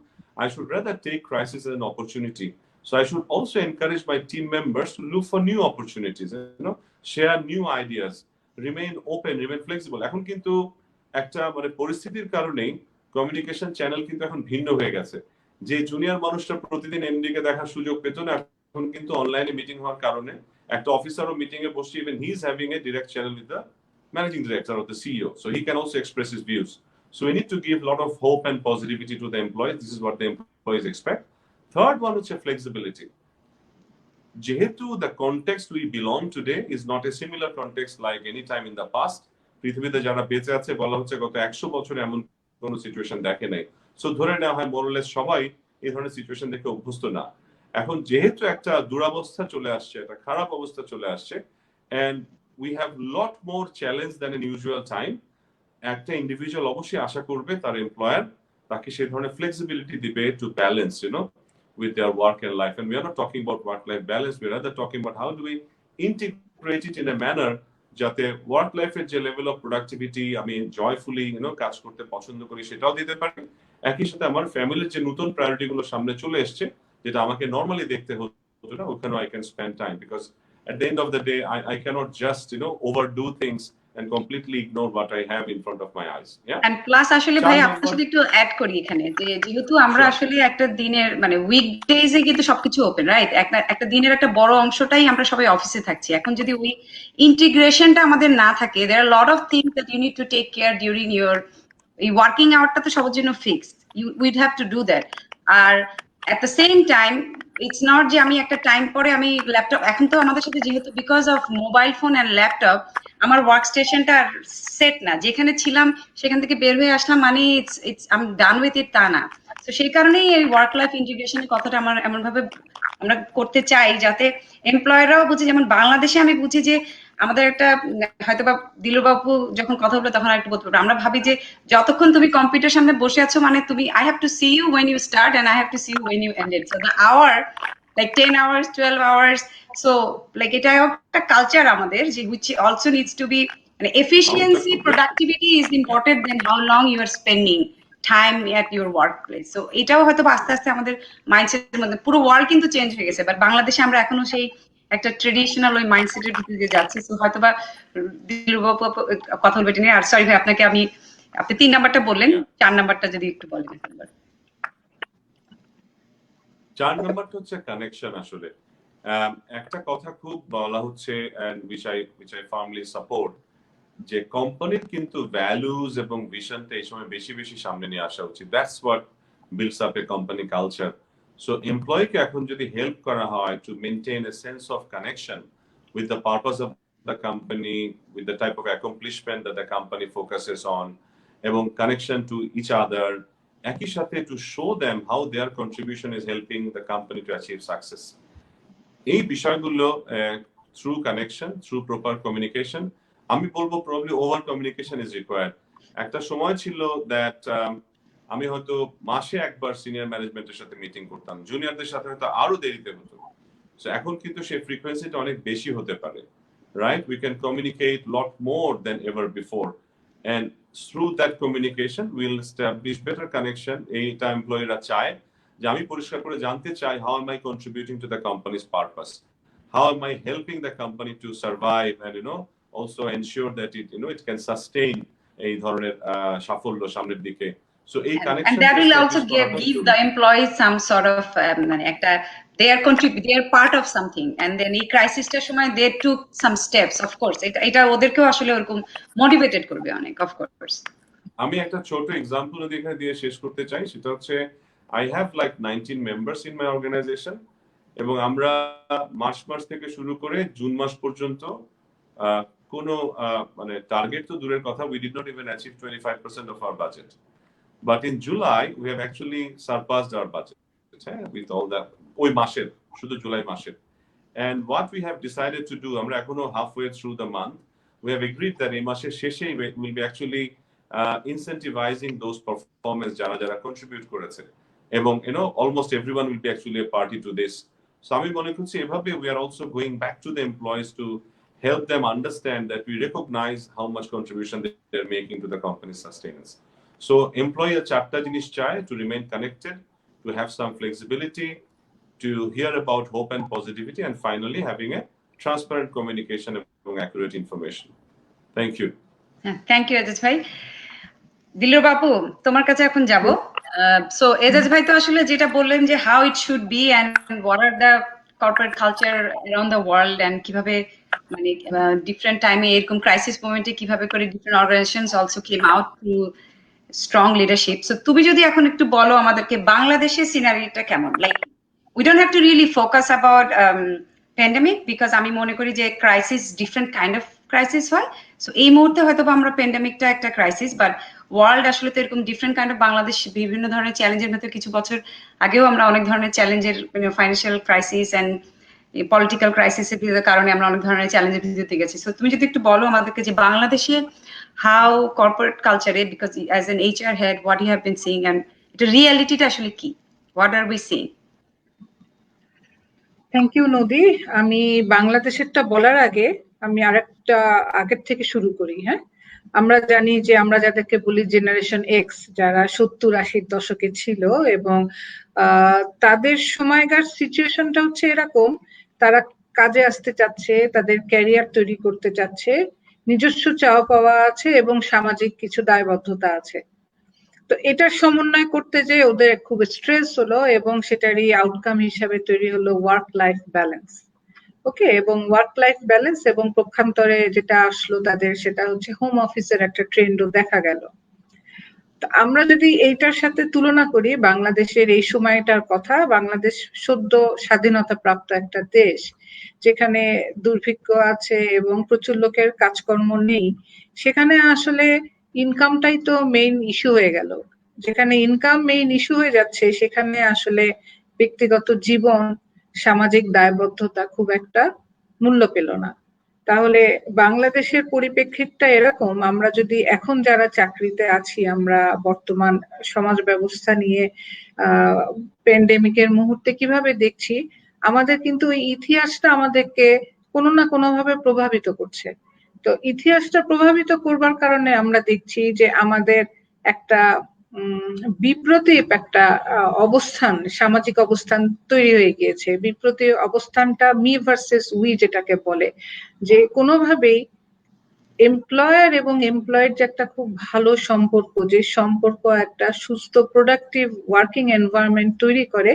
I should rather take crisis as an opportunity. So I should also encourage my team members to look for new opportunities, share new ideas, remain open, remain flexible. এখন কিন্তু একটা মানে পরিস্থিতির কারণেই communication channel কিন্তু এখন ভিন্ন হয়ে গেছে। যে জুনিয়র মানুষটা প্রতিদিন এমডি কে দেখার সুযোগ পেত না, এখন কিন্তু অনলাইনে মিটিং হওয়ার কারণে একটা অফিসারও মিটিং এ বসে, even he is having a direct channel with the managing director or the CEO, so he can also express his views. So we need to give a lot of hope and positivity to the employees. This is what the employees expect. Third one is flexibility. Jehetu the context we belong today is not a similar context like any time in the past, পৃথিবীতে যারা বেঁচে আছে বলা হচ্ছে গত 100 বছরে এমন কোনো সিচুয়েশন দেখে নাই। সো ধরে নেওয়া হয় মোরলেস সবাই এই ধরনের সিচুয়েশন দেখে অভ্যস্ত না। এখন যেহেতু একটা দুরবস্থা চলে আসছে, একটা খারাপ অবস্থা চলে আসছে, and we have lot more challenge than in usual time, একটা ইন্ডিভিজুয়াল অবশ্যই আশা করবে তার এমপ্লয়ার তাকে সেই ধরনের ফ্লেক্সিবিলিটি দিবে to balance with their work and life. And we are not talking about work-life balance, we are rather talking about how do we integrate it in a manner যাতে work লাইফের যে level of productivity আমি joyfully কাজ করতে পছন্দ করি সেটাও দিতে পারি, একই সাথে আমার ফ্যামিলির যে নতুন প্রায়োরিটি গুলো সামনে চলে এসছে যেটা আমাকে নর্মালি দেখতে হতো না, ওখানে I can spend time because at the end of the day I cannot just overdo things and completely ignore what I have in front of my eyes. Yeah. And plus আসলে ভাই আপনার সাথে একটু add করি এখানে যে যেহেতু আমরা আসলে একটা দিনের মানে উইকডেজে কিন্তু সবকিছু ওপেন, রাইট? একটা দিনের একটা বড় অংশটাই আমরা সবাই অফিসে থাকছি। এখন যদি ওই ইন্টিগ্রেশনটা আমাদের না থাকে, there are a lot of things that you need to take care during your এই ওয়ার্কিং আওয়ারটা তো সবার জন্য fixed, we'd have to do that. আর at the same time it's not যে আমি একটা টাইম পরে আমি ল্যাপটপ, এখন তো আমাদের সাথে যেহেতু because of mobile phone and laptop আমার ওয়ার্ক স্টেশনটা সেট না, যেখানে ছিলাম সেখান থেকে বের হয়ে আসলাম মানে it's I am done with it তা না। তো সেই কারণেই এই ওয়ার্ক লাইফ ইন্টিগ্রেশনের কথাটা আমার এমন ভাবে আমরা করতে চাই যাতে এমপ্লয়াররাও বুঝে, যেমন বাংলাদেশে আমি বুঝি যে আমাদের একটা হয়তো বা দিলুবাবু যখন কথা বলবে তখন একটু বলতে পারবো, আমরা ভাবি যে যতক্ষণ তুমি কম্পিউটার সামনে বসে আছো মানে তুমি I have to see you when you start and I have to see you when you end it, so the hour like 10 hours 12 hours, so like এটা একটা কালচার আমাদের যে which also needs to be মানে efficiency productivity is important than how long you are spending time at your workplace. So এটাও হয়তো আস্তে আস্তে আমাদের মাইন্ডসেটের মধ্যে, পুরো ওয়ার্ল্ড কিন্তু চেঞ্জ হয়ে গেছে, বাট বাংলাদেশে আমরা এখনো সেই একটা ট্রেডিশনাল ওই মাইন্ডসেটের ভিতরে দিয়ে যাচ্ছি। সো হয়তোবা দিলুবাবু কথা বলবে নিয়ে। আর সরি ভাই আপনাকে আপনি 3 নাম্বারটা বললেন, 4 নাম্বারটা যদি একটু বলেন। 4 নাম্বারটা হচ্ছে কানেকশন। আসলে একটা কথা খুব বলা হচ্ছে and which I firmly support, যে কোম্পানির কিন্তু ভ্যালুজ এবং ভিশনটা এই সময় বেশি বেশি সামনে নিয়ে আসা উচিত। That's what builds up a company culture. So এমপ্লয়িকে এখন যদি হেল্প করা হয় to maintain a sense of connection with the purpose of the company, with the type of accomplishment that the company focuses on, এবং connection to each other, একই সাথে to show them how their contribution is helping the company to achieve success. এই বিষয়গুলো through connection, through proper communication, আমি বলবো probably over communication is required. একটা সময় ছিল that আমি হয়তো মাসে একবার সিনিয়র ম্যানেজমেন্টের সাথে মিটিং করতাম, জুনিয়রদের সাথে হয়তো আরো দেরিতে হতো। So এখন কিন্তু সেই ফ্রিকোয়েন্সিটা অনেক বেশি হতে পারে, right? We can communicate lot more than ever before, and through that communication we'll establish better connection. এইটা এমপ্লয়িরা চায় যে আমি পরিষ্কার করে জানতে চাই how am I contributing to the company's purpose, how am I helping the company to survive and also ensure that it can sustain এই ধরনের সাফল্য সামনের দিকে। So এই connection, and that will also give the employees some sort of মানে একটা they are part of something, and then এই ক্রাইসিসটার সময় they took some steps, of course এটা ওদেরকেও আসলে ওরকম মোটিভেটেড করবে অনেক, of course. আমি একটা ছোট এক্সাম্পল যদি এখানে দিয়ে শেষ করতে চাই, সেটা হচ্ছে I have like 19 members in my organization, এবং আমরা মার্চ থেকে শুরু করে জুন মাস পর্যন্ত কোনো মানে টার্গেট তো দূরের কথা, we did not even achieve 25% of our budget, but in July we have actually surpassed our budget with all that ওই মাসের, শুধু জুলাই মাসের। And what we have decided to do, আমরা এখনো halfway through the month, we have agreed that এই মাসের শেষে will be actually incentivizing those performance যারা contribute করেছে, এবং almost everyone will be actually a party to this. So আমি মনে করছি এভাবে we are also going back to the employees to help them understand that we recognize how much contribution they are making to the company's sustenance. So employee চারটা জিনিস চায়: to remain connected, to have some flexibility, to hear about hope and positivity, and finally having a transparent communication and accurate information. Thank you. Thank you Ejaz ভাই। দিলুর বাবু তোমার কাছে এখন যাব। So Ejaz ভাই তো আসলে যেটা বললেন যে how it should be and what are the corporate culture around the world, and কিভাবে মানে ডিফারেন্ট টাইমে এরকম ক্রাইসিস মোমেন্টে কিভাবে করে different organisations also came out through strong leadership. So তুমি যদি এখন একটু বলো আমাদেরকে বাংলাদেশের সিনারিটা কেমন, like we don't have to really focus about pandemic, because আমি মনে করি যে crisis, different kind of crisis হয়। সো এই মুহূর্তে হয়তো আমরা প্যান্ডেমিকটা একটা ক্রাইসিস, বাট ওয়ার্ল্ড আসলে তো এরকম ডিফারেন্ট কাইন্ড অফ, বাংলাদেশ বিভিন্ন ধরনের চ্যালেঞ্জের মধ্যে, কিছু বছর আগেও আমরা অনেক ধরনের চ্যালেঞ্জের, ফাইন্যান্সিয়াল ক্রাইসিস অ্যান্ড পলিটিক্যাল ক্রাইসিসের কারণে আমরা অনেক ধরনের চ্যালেঞ্জের ভিতরে গেছি। সো তুমি যদি একটু বলো আমাদেরকে যে বাংলাদেশে হাউ কর্পোরেট কালচারে, because as an HR head what you have been seeing, and এটা রিয়ালিটিটা আসলে কি, what are we seeing? Thank you Nadi. আমি বাংলাদেশেরটা বলার আগে আমি আরেকটা আগের থেকে শুরু করি। হ্যাঁ, আমরা জানি যে আমরা যাদেরকে বলি জেনারেশন এক্স, যারা 70-80 দশকে ছিল, এবং তাদের সময়কার সিচুয়েশনটা হচ্ছে এরকম, তারা কাজে আসতে চাচ্ছে, তাদের ক্যারিয়ার তৈরি করতে চাচ্ছে, নিজস্ব চাওয়া পাওয়া আছে এবং সামাজিক কিছু দায়বদ্ধতা আছে। তো এটার সমন্বয় করতে যে ওদের খুব স্ট্রেস হলো, এবং সেটারই আউটকাম হিসাবে তৈরি হলো ওয়ার্ক লাইফ ব্যালেন্স। ওকে, এবং ওয়ার্ক লাইফ ব্যালেন্স এবং পক্ষান্তরে যেটা আসলো তাদের, সেটা হচ্ছে হোম অফিসের একটা ট্রেন্ডও দেখা গেল। আমরা যদি এইটার সাথে তুলনা করি বাংলাদেশের এই সময়টার কথা, বাংলাদেশ সদ্য স্বাধীনতা প্রাপ্ত একটা দেশ, যেখানে দুর্ভিক্ষ আছে এবং প্রচুর লোকের কাজকর্ম নেই, সেখানে আসলে ইনকামটাই তো মেইন ইস্যু হয়ে গেল। যেখানে ইনকাম মেইন ইস্যু হয়ে যাচ্ছে, সেখানে আসলে ব্যক্তিগত জীবন, সামাজিক দায়বদ্ধতা খুব একটা মূল্য পেল না। তাহলে বাংলাদেশের পরিপ্রেক্ষিতটা এরকম, আমরা যদি এখন যারা চাকরিতে আছি, আমরা বর্তমান সমাজ ব্যবস্থা নিয়ে প্যান্ডেমিকের মুহূর্তে কিভাবে দেখছি, আমাদের কিন্তু এই ইতিহাসটা আমাদেরকে কোনো না কোনো ভাবে প্রভাবিত করছে। তো ইতিহাসটা প্রভাবিত করবার কারণে আমরা দেখছি যে আমাদের একটা বিপ্রতীপ একটা অবস্থান, সামাজিক অবস্থান তৈরি হয়ে গিয়েছে। বিপ্রতীপ অবস্থানটা মি ভার্সেস উই যেটাকে বলে, যে কোনোভাবেই এমপ্লয়ার এবং এমপ্লয়েড যে একটা খুব ভালো সম্পর্ক, যে সম্পর্ক একটা সুস্থ প্রোডাক্টিভ ওয়ার্কিং এনভায়রনমেন্ট তৈরি করে,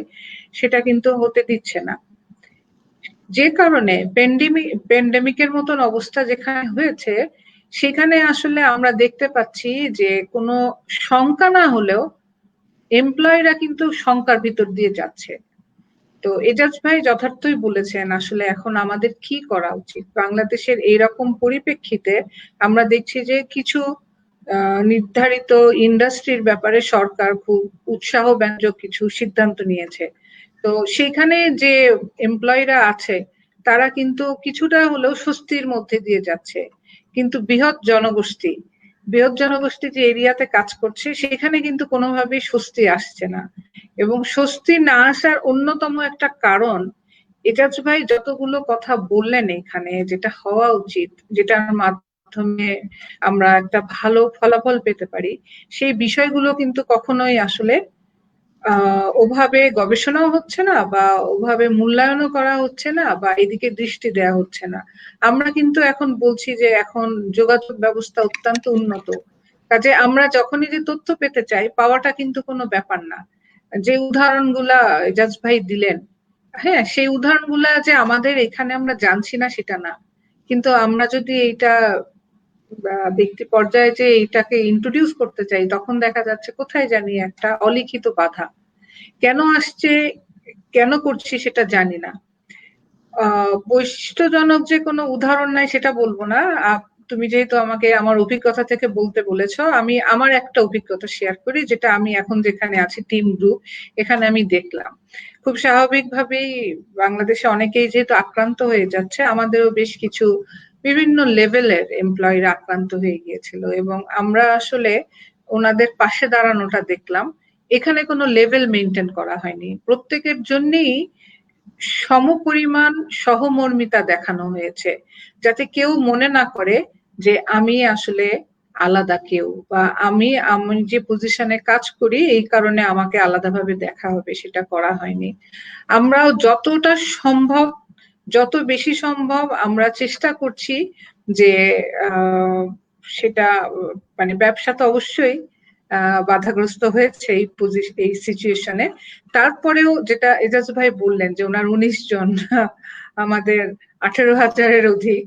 সেটা কিন্তু হতে দিচ্ছে না। যে কারণে প্যান্ডেমিকের মতন অবস্থা যেখানে হয়েছে, সেখানে আসলে আমরা দেখতে পাচ্ছি যে কোনো শঙ্কা না হলেও এমপ্লয়িরা কিন্তু শঙ্কার ভিতর দিয়ে যাচ্ছে। তো এজাজ ভাই যথার্থই বলেছেন, আসলে এখন আমাদের কি করা উচিত। বাংলাদেশের এইরকম পরিপ্রেক্ষিতে আমরা দেখছি যে কিছু নির্ধারিত ইন্ডাস্ট্রির ব্যাপারে সরকার খুব উৎসাহব্যঞ্জক কিছু সিদ্ধান্ত নিয়েছে। তো সেখানে যে এমপ্লয়িরা আছে, তারা কিন্তু কিছুটা হলেও স্বস্তির মধ্যে দিয়ে যাচ্ছে। কিন্তু বৃহৎ জনগোষ্ঠী যে এরিয়াতে কাজ করছে, সেখানে কিন্তু কোনোভাবেই স্বস্তি আসছে না। এবং স্বস্তি না আসার অন্যতম একটা কারণ, এজাজ ভাই যতগুলো কথা বললেন এখানে, যেটা হওয়া উচিত, যেটার মাধ্যমে আমরা একটা ভালো ফলাফল পেতে পারি, সেই বিষয়গুলো কিন্তু কখনোই আসলে ওভাবে গবেষণাও হচ্ছে না, বা ওভাবে মূল্যায়নও করা হচ্ছে না, বা এদিকে দৃষ্টি দেওয়া হচ্ছে না। আমরা কিন্তু এখন বলছি যে এখন যোগাযোগ ব্যবস্থা অত্যন্ত উন্নত, কাজে আমরা যখনই যে তথ্য পেতে চাই, পাওয়াটা কিন্তু কোনো ব্যাপার না। যে উদাহরণগুলা এজাজ ভাই দিলেন, হ্যাঁ, সেই উদাহরণগুলা যে আমাদের এখানে আমরা জানছি না সেটা না, কিন্তু আমরা যদি এইটা ব্যক্তি পর্যায়ে যে এটাকে ইন্ট্রোডিউস করতে চাই, তখন দেখা যাচ্ছে কোথায় জানি একটা অলিখিত বাধা। কেন আসছে, কেন করছি সেটা জানি না। বৈশিষ্ট্যজনক যে কোনো উদাহরণ নাই সেটা বলবো না। তুমি যেহেতু আমাকে আমার অভিজ্ঞতা থেকে বলতে বলেছো, আমি আমার একটা অভিজ্ঞতা শেয়ার করি, যেটা আমি এখন যেখানে আছি টিম গ্রুপ, এখানে আমি দেখলাম খুব স্বাভাবিকভাবেই বাংলাদেশে অনেকেই যেহেতু আক্রান্ত হয়ে যাচ্ছে, আমাদেরও বেশ কিছু বিভিন্ন লেভেলের এমপ্লয়িরা আক্রান্ত হয়ে গিয়েছিল, এবং আমরা আসলে ওনাদের পাশে দাঁড়ানোটা দেখলাম। এখানে কোনো লেভেল মেনটেন করা হয়নি, প্রত্যেকের জন্যই সমপরিমাণ সহমর্মিতা দেখানো হয়েছে, যাতে কেউ মনে না করে যে আমি আসলে আলাদা কেউ, বা আমি যে পজিশনে কাজ করি এই কারণে আমাকে আলাদাভাবে দেখা হবে, সেটা করা হয়নি। আমরাও যতটা সম্ভব, যত বেশি সম্ভব আমরা চেষ্টা করছি যে সেটা মানে ব্যবসা তো অবশ্যই বাধাগ্রস্ত হয়েছে এই সিচুয়েশনে। তারপরেও যেটা এজাজ ভাই বললেন যে ওনার 19 জন, আমাদের 18,000-এর অধিক,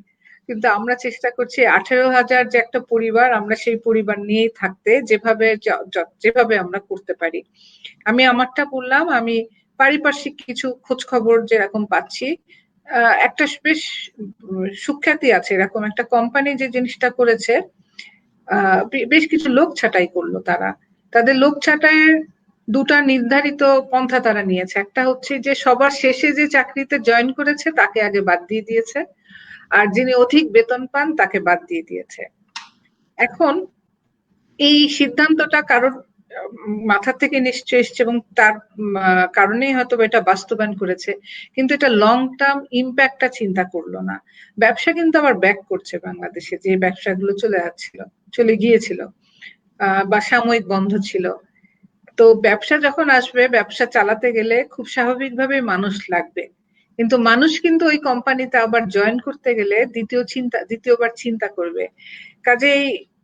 কিন্তু আমরা চেষ্টা করছি 18,000 যে একটা পরিবার, আমরা সেই পরিবার নিয়েই থাকতে, যেভাবে আমরা করতে পারি। আমি আমারটা বললাম, আমি পারিপার্শ্বিক কিছু খোঁজ খবর যেরকম পাচ্ছি, একটা বেশ সুখ্যাতি আছে, এরকম একটা কোম্পানি যে জিনিসটা করেছে, বেশ কিছু লোক ছাঁটাই করলো তারা। তাদের লোক ছাঁটাইয়ের দুটা নির্ধারিত পন্থা তারা নিয়েছে। একটা হচ্ছে যে সবার শেষে যে চাকরিতে জয়েন করেছে তাকে আগে বাদ দিয়ে দিয়েছে, আর যিনি অধিক বেতন পান তাকে বাদ দিয়ে দিয়েছে। এখন এই সিদ্ধান্তটা কারোর মাথা থেকে নিশ্চয় এসছে এবং তার কারণেই হয়তো এটা বাস্তবায়ন করেছে, কিন্তু এটা লং টার্ম ইম্প্যাক্টটা চিন্তা করলো না। ব্যবসা কিন্তু আবার ব্যাক করছে বাংলাদেশে, যে ব্যবসাগুলো চলে গিয়েছিল বা সাময়িক বন্ধ ছিল। তো ব্যবসা যখন আসবে, ব্যবসা চালাতে গেলে খুব স্বাভাবিকভাবে মানুষ লাগবে, কিন্তু মানুষ কিন্তু ওই কোম্পানিতে আবার জয়েন করতে গেলে দ্বিতীয়বার চিন্তা করবে। কাজেই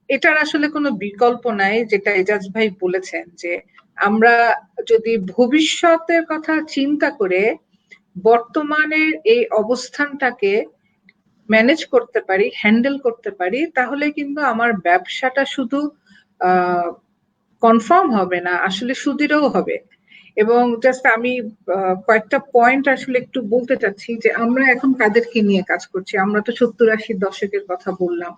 এটার আসলে কোনো বিকল্প নাই, যেটা এজাজ ভাই বলেছেন যে আমরা যদি ভবিষ্যতের কথা চিন্তা করে বর্তমানের এই অবস্থানটাকে ম্যানেজ করতে পারি, হ্যান্ডেল করতে পারি, তাহলে কিন্তু আমার ব্যবসাটা শুধু কনফার্ম হবে না, আসলে সুদৃঢ়ও হবে। এবং জাস্ট আমি কয়েকটা পয়েন্ট আসলে একটু বলতে চাচ্ছি যে আমরা এখন কাদেরকে নিয়ে কাজ করছি। আমরা তো 70-80 দশকের কথা বললাম,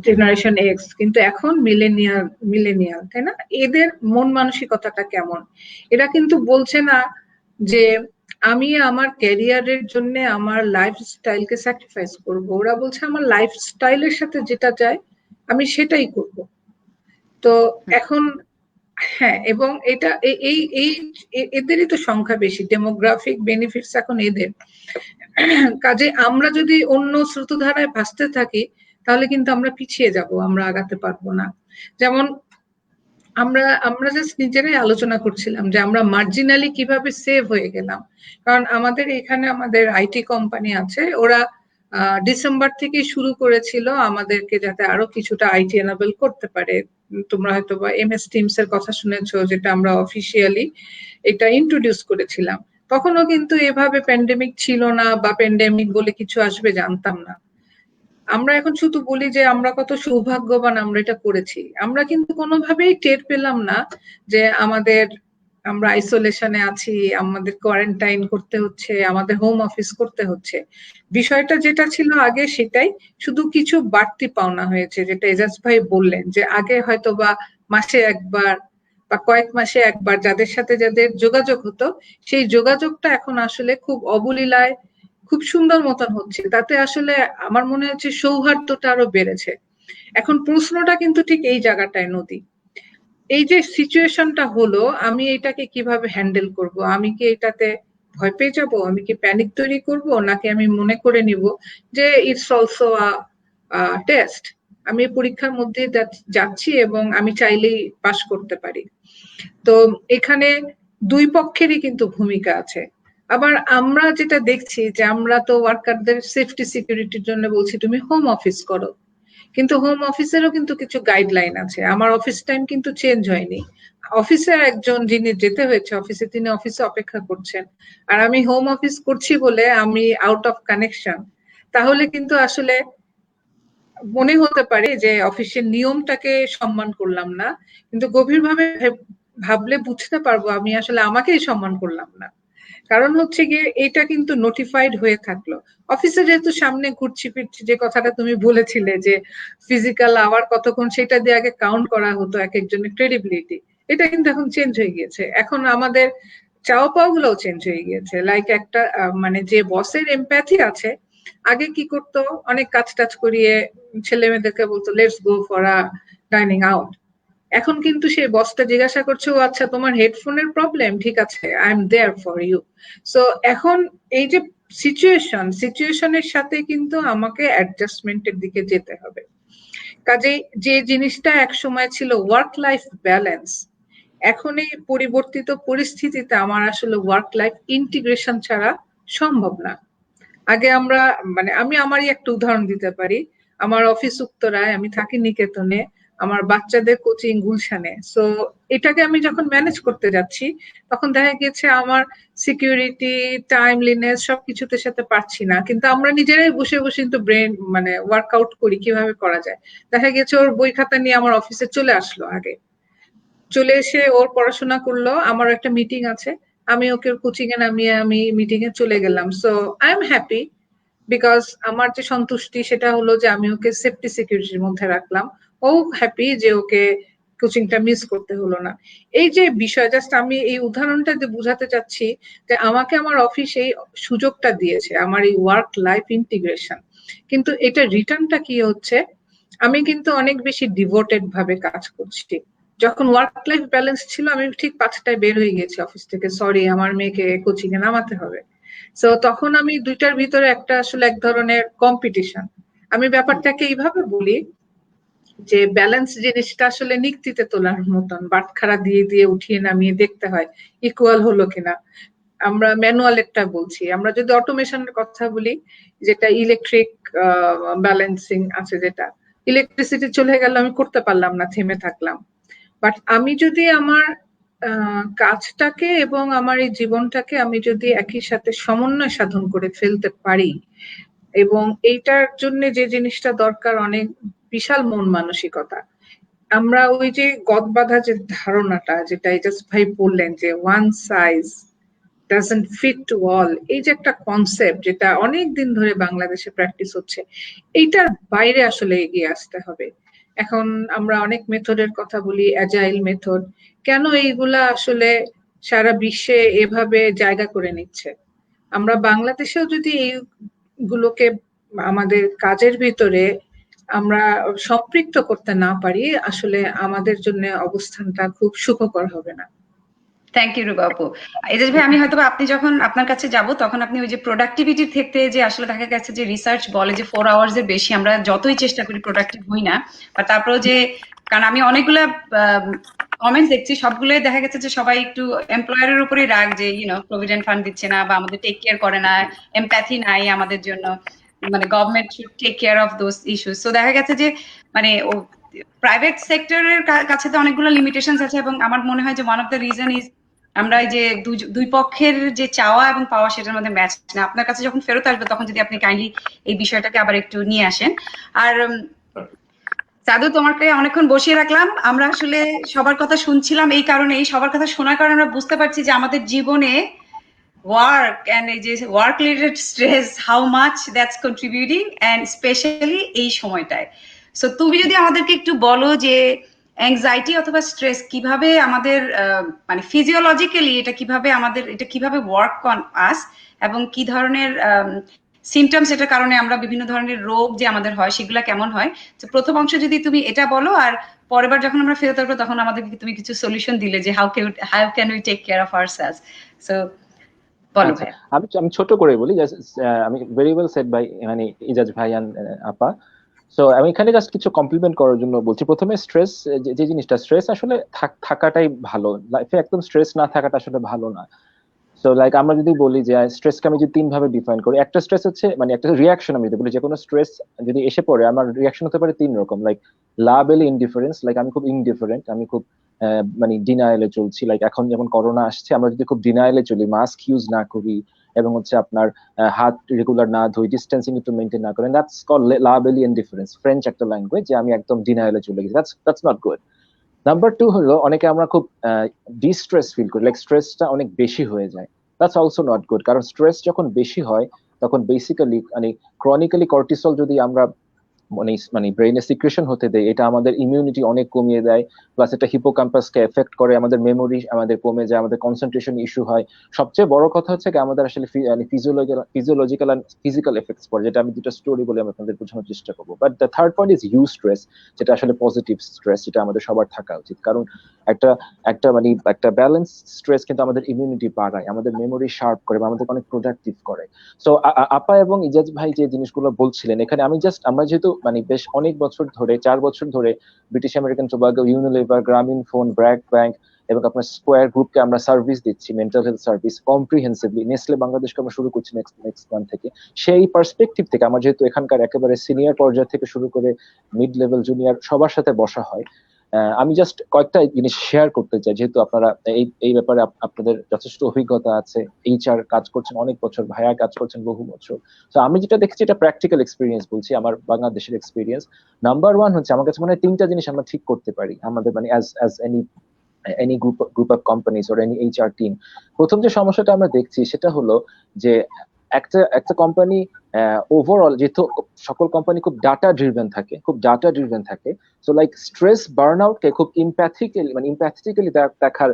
জেনারেশন এক্স, কিন্তু এখন মিলেনিয়াল, তাই না? এদের মন মানসিকতাটা কেমন? এরা কিন্তু বলছে না যে আমি আমার ক্যারিয়ারের জন্য আমার লাইফস্টাইলকে স্যাক্রিফাইস করব, ওরা বলছে আমার লাইফস্টাইলের সাথে যেটা চাই আমি সেটাই করব। তো এখন হ্যাঁ, এবং এটা এদেরই তো সংখ্যা বেশি, ডেমোগ্রাফিক বেনিফিটস এখন এদের। কাজে আমরা যদি অন্য স্রোতধারায় ভাসতে থাকি তাহলে কিন্তু আমরা পিছিয়ে যাব, আমরা আগাতে পারবো না। যেমন আমরা জাস্ট নিজেরাই আলোচনা করছিলাম যে আমরা মার্জিনালি কিভাবে সেভ হয়ে গেলাম। কারণ আমাদের এখানে আমাদের আইটি কোম্পানি আছে, ওরা ডিসেম্বর থেকে শুরু করেছিল আমাদেরকে যাতে আরো কিছুটা আইটি এনাবেল করতে পারে। তোমরা হয়তো বা MS টিমস এর কথা শুনেছো, যেটা আমরা অফিসিয়ালি এটা ইন্ট্রোডিউস করেছিলাম। তখনও কিন্তু এভাবে প্যান্ডেমিক ছিল না, বা প্যান্ডেমিক বলে কিছু আসবে জানতাম না। আমরা এখন শুধু বলি যে আমরা কত সৌভাগ্যবান আমরা এটা করেছি, আমরা কিন্তু কোনোভাবেই টের পেলাম না যে আমরা আইসোলেশনে আছি, আমাদের কোয়ারেন্টাইন করতে হচ্ছে, আমাদের হোম অফিস করতে হচ্ছে। বিষয়টা যেটা ছিল আগে সেটাই, শুধু কিছু বাড়তি পাওনা হয়েছে, যেটা এজাজ ভাই বললেন যে আগে হয়তো বা মাসে একবার বা কয়েক মাসে একবার যাদের সাথে যাদের যোগাযোগ হতো, সেই যোগাযোগটা এখন আসলে খুব অবলীলায় খুব সুন্দর মতন হচ্ছে। তাতে আসলে আমার মনে হচ্ছে সৌহার্দ্যটা আরো বেড়েছে। এখন প্রশ্নটা কিন্তু ঠিক এই জায়গাটায় নদী, এই যে সিচুয়েশনটা হলো, আমি এটাকে কিভাবে হ্যান্ডেল করব? আমি কি এটাতে ভয় পেয়ে যাব? আমি কি প্যানিক তৈরি করব? নাকি আমি মনে করে নিব যে ইটস অলসো টেস্ট, আমি পরীক্ষার মধ্যে যাচ্ছি এবং আমি চাইলেই পাস করতে পারি। তো এখানে দুই পক্ষেরই কিন্তু ভূমিকা আছে। আবার আমরা যেটা দেখছি যে আমরা তো ওয়ার্কারদের সেফটি সিকিউরিটির জন্য বলছি তুমি হোম অফিস করো, কিন্তু হোম অফিসেরও কিন্তু কিছু গাইডলাইন আছে। আমার অফিস টাইম কিন্তু চেঞ্জ হয়নি, অফিসে একজন যিনি যেতে হয়েছে অফিসে, তিনি অফিসে অপেক্ষা করছেন, আর আমি হোম অফিস করছি বলে আমি আউট অফ কানেকশন। তাহলে কিন্তু আসলে মনে হতে পারে যে অফিসের নিয়মটাকে সম্মান করলাম না, কিন্তু গভীরভাবে ভাবলে বুঝতে পারবো আমি আসলে আমাকেই সম্মান করলাম না। কারণ হচ্ছে গিয়ে এটা কিন্তু নোটিফাইড হয়ে থাকলো। অফিসে যেহেতু সামনে ঘুরছি ফিরছি, যে কথাটা তুমি বলেছিলে যে ফিজিক্যাল আওয়ার কতক্ষণ, সেটা দিয়ে আগে কাউন্ট করা হতো এক একজনের ক্রেডিবিলিটি, এটা কিন্তু এখন চেঞ্জ হয়ে গিয়েছে। এখন আমাদের চাওয়া পাওয়া গুলোও চেঞ্জ হয়ে গিয়েছে। লাইক একটা মানে যে বসের এমপ্যাথি আছে, আগে কি করতো, অনেক কাজ টাজ করিয়ে ছেলে মেয়েদেরকে বলতো let's go for a dining out. এখন কিন্তু সেই বসটা জিজ্ঞাসা করছে, ও আচ্ছা তোমার হেডফোনের প্রবলেম, ঠিক আছে I am there for you. So এখন এই যে সিচুয়েশনের সাথে কিন্তু আমাকে অ্যাডজাস্টমেন্টের দিকে যেতে হবে। কাজেই যে জিনিসটা এক সময় ছিল ওয়ার্ক লাইফ ব্যালেন্স, এখন এই পরিবর্তিত পরিস্থিতিতে আমার আসলে ওয়ার্ক লাইফ ইন্টিগ্রেশন ছাড়া সম্ভব না। আগে আমরা মানে আমি আমারই একটা উদাহরণ দিতে পারি। আমার অফিস উত্তরায়, আমি থাকি নিকেতনে, আমার বাচ্চাদের কোচিং গুলশানে। সো এটাকে আমি যখন ম্যানেজ করতে যাচ্ছি তখন দেখা গেছে আমার সিকিউরিটি, টাইমলিনেস সবকিছুতে সাথে পারছি না, কিন্তু আমরা নিজেরাই বসে বসে কিন্তু ব্রেন মানে ওয়ার্কআউট করি কিভাবে করা যায়। দেখা গেছে ওর বই খাতা নিয়ে আমার অফিসে চলে আসলো, আগে চলে এসে ওর পড়াশোনা করলো, আমার একটা মিটিং আছে, আমি ওকে কোচিং এ নামিয়ে আমি মিটিং এ চলে গেলাম। So I am happy, because আমার যে সন্তুষ্টি সেটা হলো যে আমি ওকে সেফটি সিকিউরিটির মধ্যে রাখলাম। ও হ্যাপি যে ওকে কোচিংটা মিস করতে হলো না। এই যে বিষয়, জাস্ট আমি এই উদাহরণটা যে বুঝাতে চাচ্ছি যে আমাকে আমার অফিস এই সুযোগটা দিয়েছে, আমার এই ওয়ার্ক লাইফ ইন্টিগ্রেশন, কিন্তু এটা রিটার্নটা কি হচ্ছে, আমি কিন্তু অনেক বেশি ডিভোটেড ভাবে কাজ করছি। যখন ওয়ার্ক লাইফ ব্যালেন্স ছিল আমি ঠিক 5টায় বের হয়ে গেছি অফিস থেকে, সরি আমার মেয়েকে কোচিং এ নামাতে হবে। সো তখন আমি দুইটার ভিতরে একটা আসলে এক ধরনের কম্পিটিশন। আমি ব্যাপারটাকে এইভাবে বলি যে ব্যালেন্স জিনিসটা আসলে নিক্তিতে তোলার মতন, বাটখারা দিয়ে দিয়ে উঠিয়ে নামিয়ে দেখতে হয় ইকুয়াল হলো কিনা। আমরা ম্যানুয়ালেরটা বলছি, আমরা যদি অটোমেশনের কথা বলি, যেটা ইলেকট্রিক ব্যালেন্সিং আছে, যেটা ইলেকট্রিসিটি চলে গেল আমি করতে পারলাম না, থেমে থাকলাম। বাট আমি যদি আমার কাজটাকে এবং আমার এই জীবনটাকে আমি যদি একই সাথে সমন্বয় সাধন করে ফেলতে পারি, এবং এইটার জন্য যে জিনিসটা দরকার অনেক বিশাল মন মানসিকতা। আমরা ওই যে গদবাঁধা যে ধারণাটা, যেটা এজাজ ভাই বললেন যে one size doesn't fit to all, এই যে একটা কনসেপ্ট যেটা অনেক দিন ধরে বাংলাদেশে প্র্যাকটিস হচ্ছে, এইটার বাইরে আসলে এগিয়ে আসতে হবে। এখন আমরা অনেক মেথডের কথা বলি, অ্যাজাইল মেথড, কেন এইগুলা আসলে সারা বিশ্বে এভাবে জায়গা করে নিচ্ছে? আমরা বাংলাদেশেও যদি এইগুলোকে আমাদের কাজের ভিতরে আমরা সম্পৃক্ত করতে না পারি, আসলে আমাদের জন্য অবস্থানটা খুব সুখকর হবে না। থ্যাংক ইউ রুবা আপু। এজাজ ভাই, আমি হয়তো আপনি যখন আপনার কাছে যাব তখন আপনি ওই যে প্রোডাক্টিভিটির ক্ষেত্রে যে আসলে দেখা গেছে যে রিসার্চ বলে যে 4 আওয়ার্স এর বেশি আমরা যতই চেষ্টা করি প্রোডাক্টিভ হই না, বা তারপরেও যে, কারণ আমি অনেকগুলা কমেন্টস দেখছি, সবগুলোই দেখা গেছে যে সবাই একটু এমপ্লয়ারের উপরেই রাগ যে প্রভিডেন্ট ফান্ড দিচ্ছে না বা আমাদের টেক কেয়ার করে না, এমপ্যাথি নাই আমাদের জন্য, মানে government should take care of those issues. So দেখা গেছে যে মানে প্রাইভেট সেক্টরের কাছে তো অনেকগুলো লিমিটেশনস আছে, এবং আমার মনে হয় যে one of the reason is আমরা এই যে দুই পক্ষের যে চাওয়া এবং পাওয়া সেটার মধ্যে ম্যাচ না। আপনার কাছে যখন ফেরত আসবে তখন যদি আপনি কাইন্ডলি এই বিষয়টাকে আবার একটু নিয়ে আসেন। আর সাদু, তোমাকে অনেকক্ষণ বসিয়ে রাখলাম, আমরা আসলে সবার কথা শুনছিলাম এই কারণেই, সবার কথা শোনার কারণে আমরা বুঝতে পারছি যে আমাদের জীবনে ওয়ার্ক এন্ড এই যে work related stress, how much that's contributing, and specially এই সময়টায়। সো তুমি যদি আমাদেরকে একটু বলো যে অ্যাংজাইটি অথবা স্ট্রেস কিভাবে আমাদের মানে ফিজিওলজিক্যালি এটা কিভাবে ওয়ার্ক অন আস, এবং কি ধরনের সিমটমস এটার কারণে আমরা বিভিন্ন ধরনের রোগ যে আমাদের হয় সেগুলা কেমন হয়। তো প্রথম অংশ যদি তুমি এটা বলো, আর পরের বার যখন আমরা ফেরত আসবো তখন আমাদেরকে তুমি কিছু সলিউশন দিলে যে how can we take care of ourselves. So বলো ভাই। আমি ছোট করে বলি, আমি ভেরি ওয়েল সেড বাই মানে ইজাজ ভাই এন্ড আপা। সো আমি এখানে জাস্ট কিছু কমপ্লিমেন্ট করার জন্য বলছি। প্রথমে স্ট্রেস, যে জিনিসটা, স্ট্রেস আসলে থাকাটাই ভালো, লাইফে একদম স্ট্রেস না থাকাটা আসলে ভালো না। সো লাইক আমরা যদি বলি যে স্ট্রেসকে আমি যদি 3 ভাবে ডিফাইন করি, একটা স্ট্রেস হচ্ছে মানে একটা রিয়াকশন, আমি যদি বলি যে কোনো স্ট্রেস যদি এসে পড়ে আমার রিয়াকশন হতে পারে 3 রকম, লাইক লাভেলি ইনডিফারেন্স, লাইক আমি খুব ইনডিফারেন্ট, আমি খুব মানে ডিনায়ালে চলছি, লাইক এখন যেমন করোনা আসছে আমরা যদি খুব ডিনায়ালে চলি, মাস্ক ইউজ না করি এবং হচ্ছে আপনার হাত রেগুলার না ধুই, ডিস্টেন্সিং একটু মেনটেন না করেন, দ্যাটস কল্ড লাভেলি ইনডিফারেন্স, ফ্রেঞ্চ একটা ল্যাঙ্গুয়েজ, যে আমি একদম ডিনায়ালে চলে গেছি, দ্যাটস নট গুড। নাম্বার 2 হলো অনেকে আমরা খুব ডিস্ট্রেস ফিল করি, লাইক স্ট্রেসটা অনেক বেশি হয়ে যায়, দ্যাটস অলসো নট গুড। কারণ স্ট্রেস যখন বেশি হয় তখন বেসিক্যালি মানে ক্রনিক্যালি কর্টিসল যদি আমরা মানে ব্রেইনে সিক্রেশন হতে দেয়, এটা আমাদের ইমিউনিটি অনেক কমিয়ে দেয়, প্লাস এটা হিপোক্যাম্পাসকে এফেক্ট করে, আমাদের মেমোরি আমাদের কমে যায়, আমাদের কনসেন্ট্রেশন ইস্যু হয়। সবচেয়ে বড় কথা হচ্ছে কি আমাদের আসলে ফিজিওলজিক্যাল এন্ড ফিজিক্যাল এফেক্টস পড়ে, যেটা আমি দুটো স্টোরি বলে আমি আপনাদের বোঝানোর চেষ্টা করবো। But the third point is you stress, যেটা আসলে পজিটিভ স্ট্রেস, যেটা আমাদের সবার থাকা উচিত। কারণ একটা ব্যালেন্স স্ট্রেস কিন্তু আমাদের ইমিউনিটি বাড়ায়, আমাদের মেমোরি শার্প করে, আমাদের অনেক প্রোডাক্টিভ করে। সো আপা এবং ইজাজ ভাই যে জিনিসগুলো বলছিলেন, এখানে আমরা যেহেতু মানে বেশ অনেক বছর ধরে, 4 বছর ধরে ব্রিটিশ আমেরিকান টোবাগো, ইউনিলিভার, গ্রামীণ ফোন, ব্র্যাক ব্যাংক এবং আপনার স্কোয়ার গ্রুপকে আমরা সার্ভিস দিচ্ছি, mental health service comprehensively. Nestle বাংলাদেশকে আমরা শুরু করছি নেক্সট মান্থ থেকে। সেই পার্সপেক্টিভ থেকে আমার যেহেতু এখানকার একেবারে সিনিয়র পর্যায় থেকে শুরু করে মিড লেভেল, জুনিয়র সবার সাথে বসা হয়, আমি জাস্ট কয়েকটা জিনিস শেয়ার করতে চাই, যেহেতু আপনারা এই ব্যাপারে আপনাদের যথেষ্ট অভিজ্ঞতা আছে, এইচআর কাজ করছেন অনেক বছর, ভাইয়া কাজ করছেন বহু বছর। তো আমি যেটা দেখেছি এটা প্র্যাকটিক্যাল এক্সপিরিয়েন্স বলছি, আমার বাংলাদেশের এক্সপিরিয়েন্স। নাম্বার 1 হচ্ছে আমার কাছে মনে হয় 3টা জিনিস আমরা ঠিক করতে পারি আমাদের মানে as any any group of companies or any HR team, প্রথম যে সমস্যাটা আমরা দেখছি সেটা হলো যে একটা কোম্পানি ওভারঅল যেহেতু সকল কোম্পানি খুব ডাটা ড্রিভেন থাকে, সো লাইক স্ট্রেস বার্নআউট কে খুব ইম্প্যাথেটিক্যালি দেখার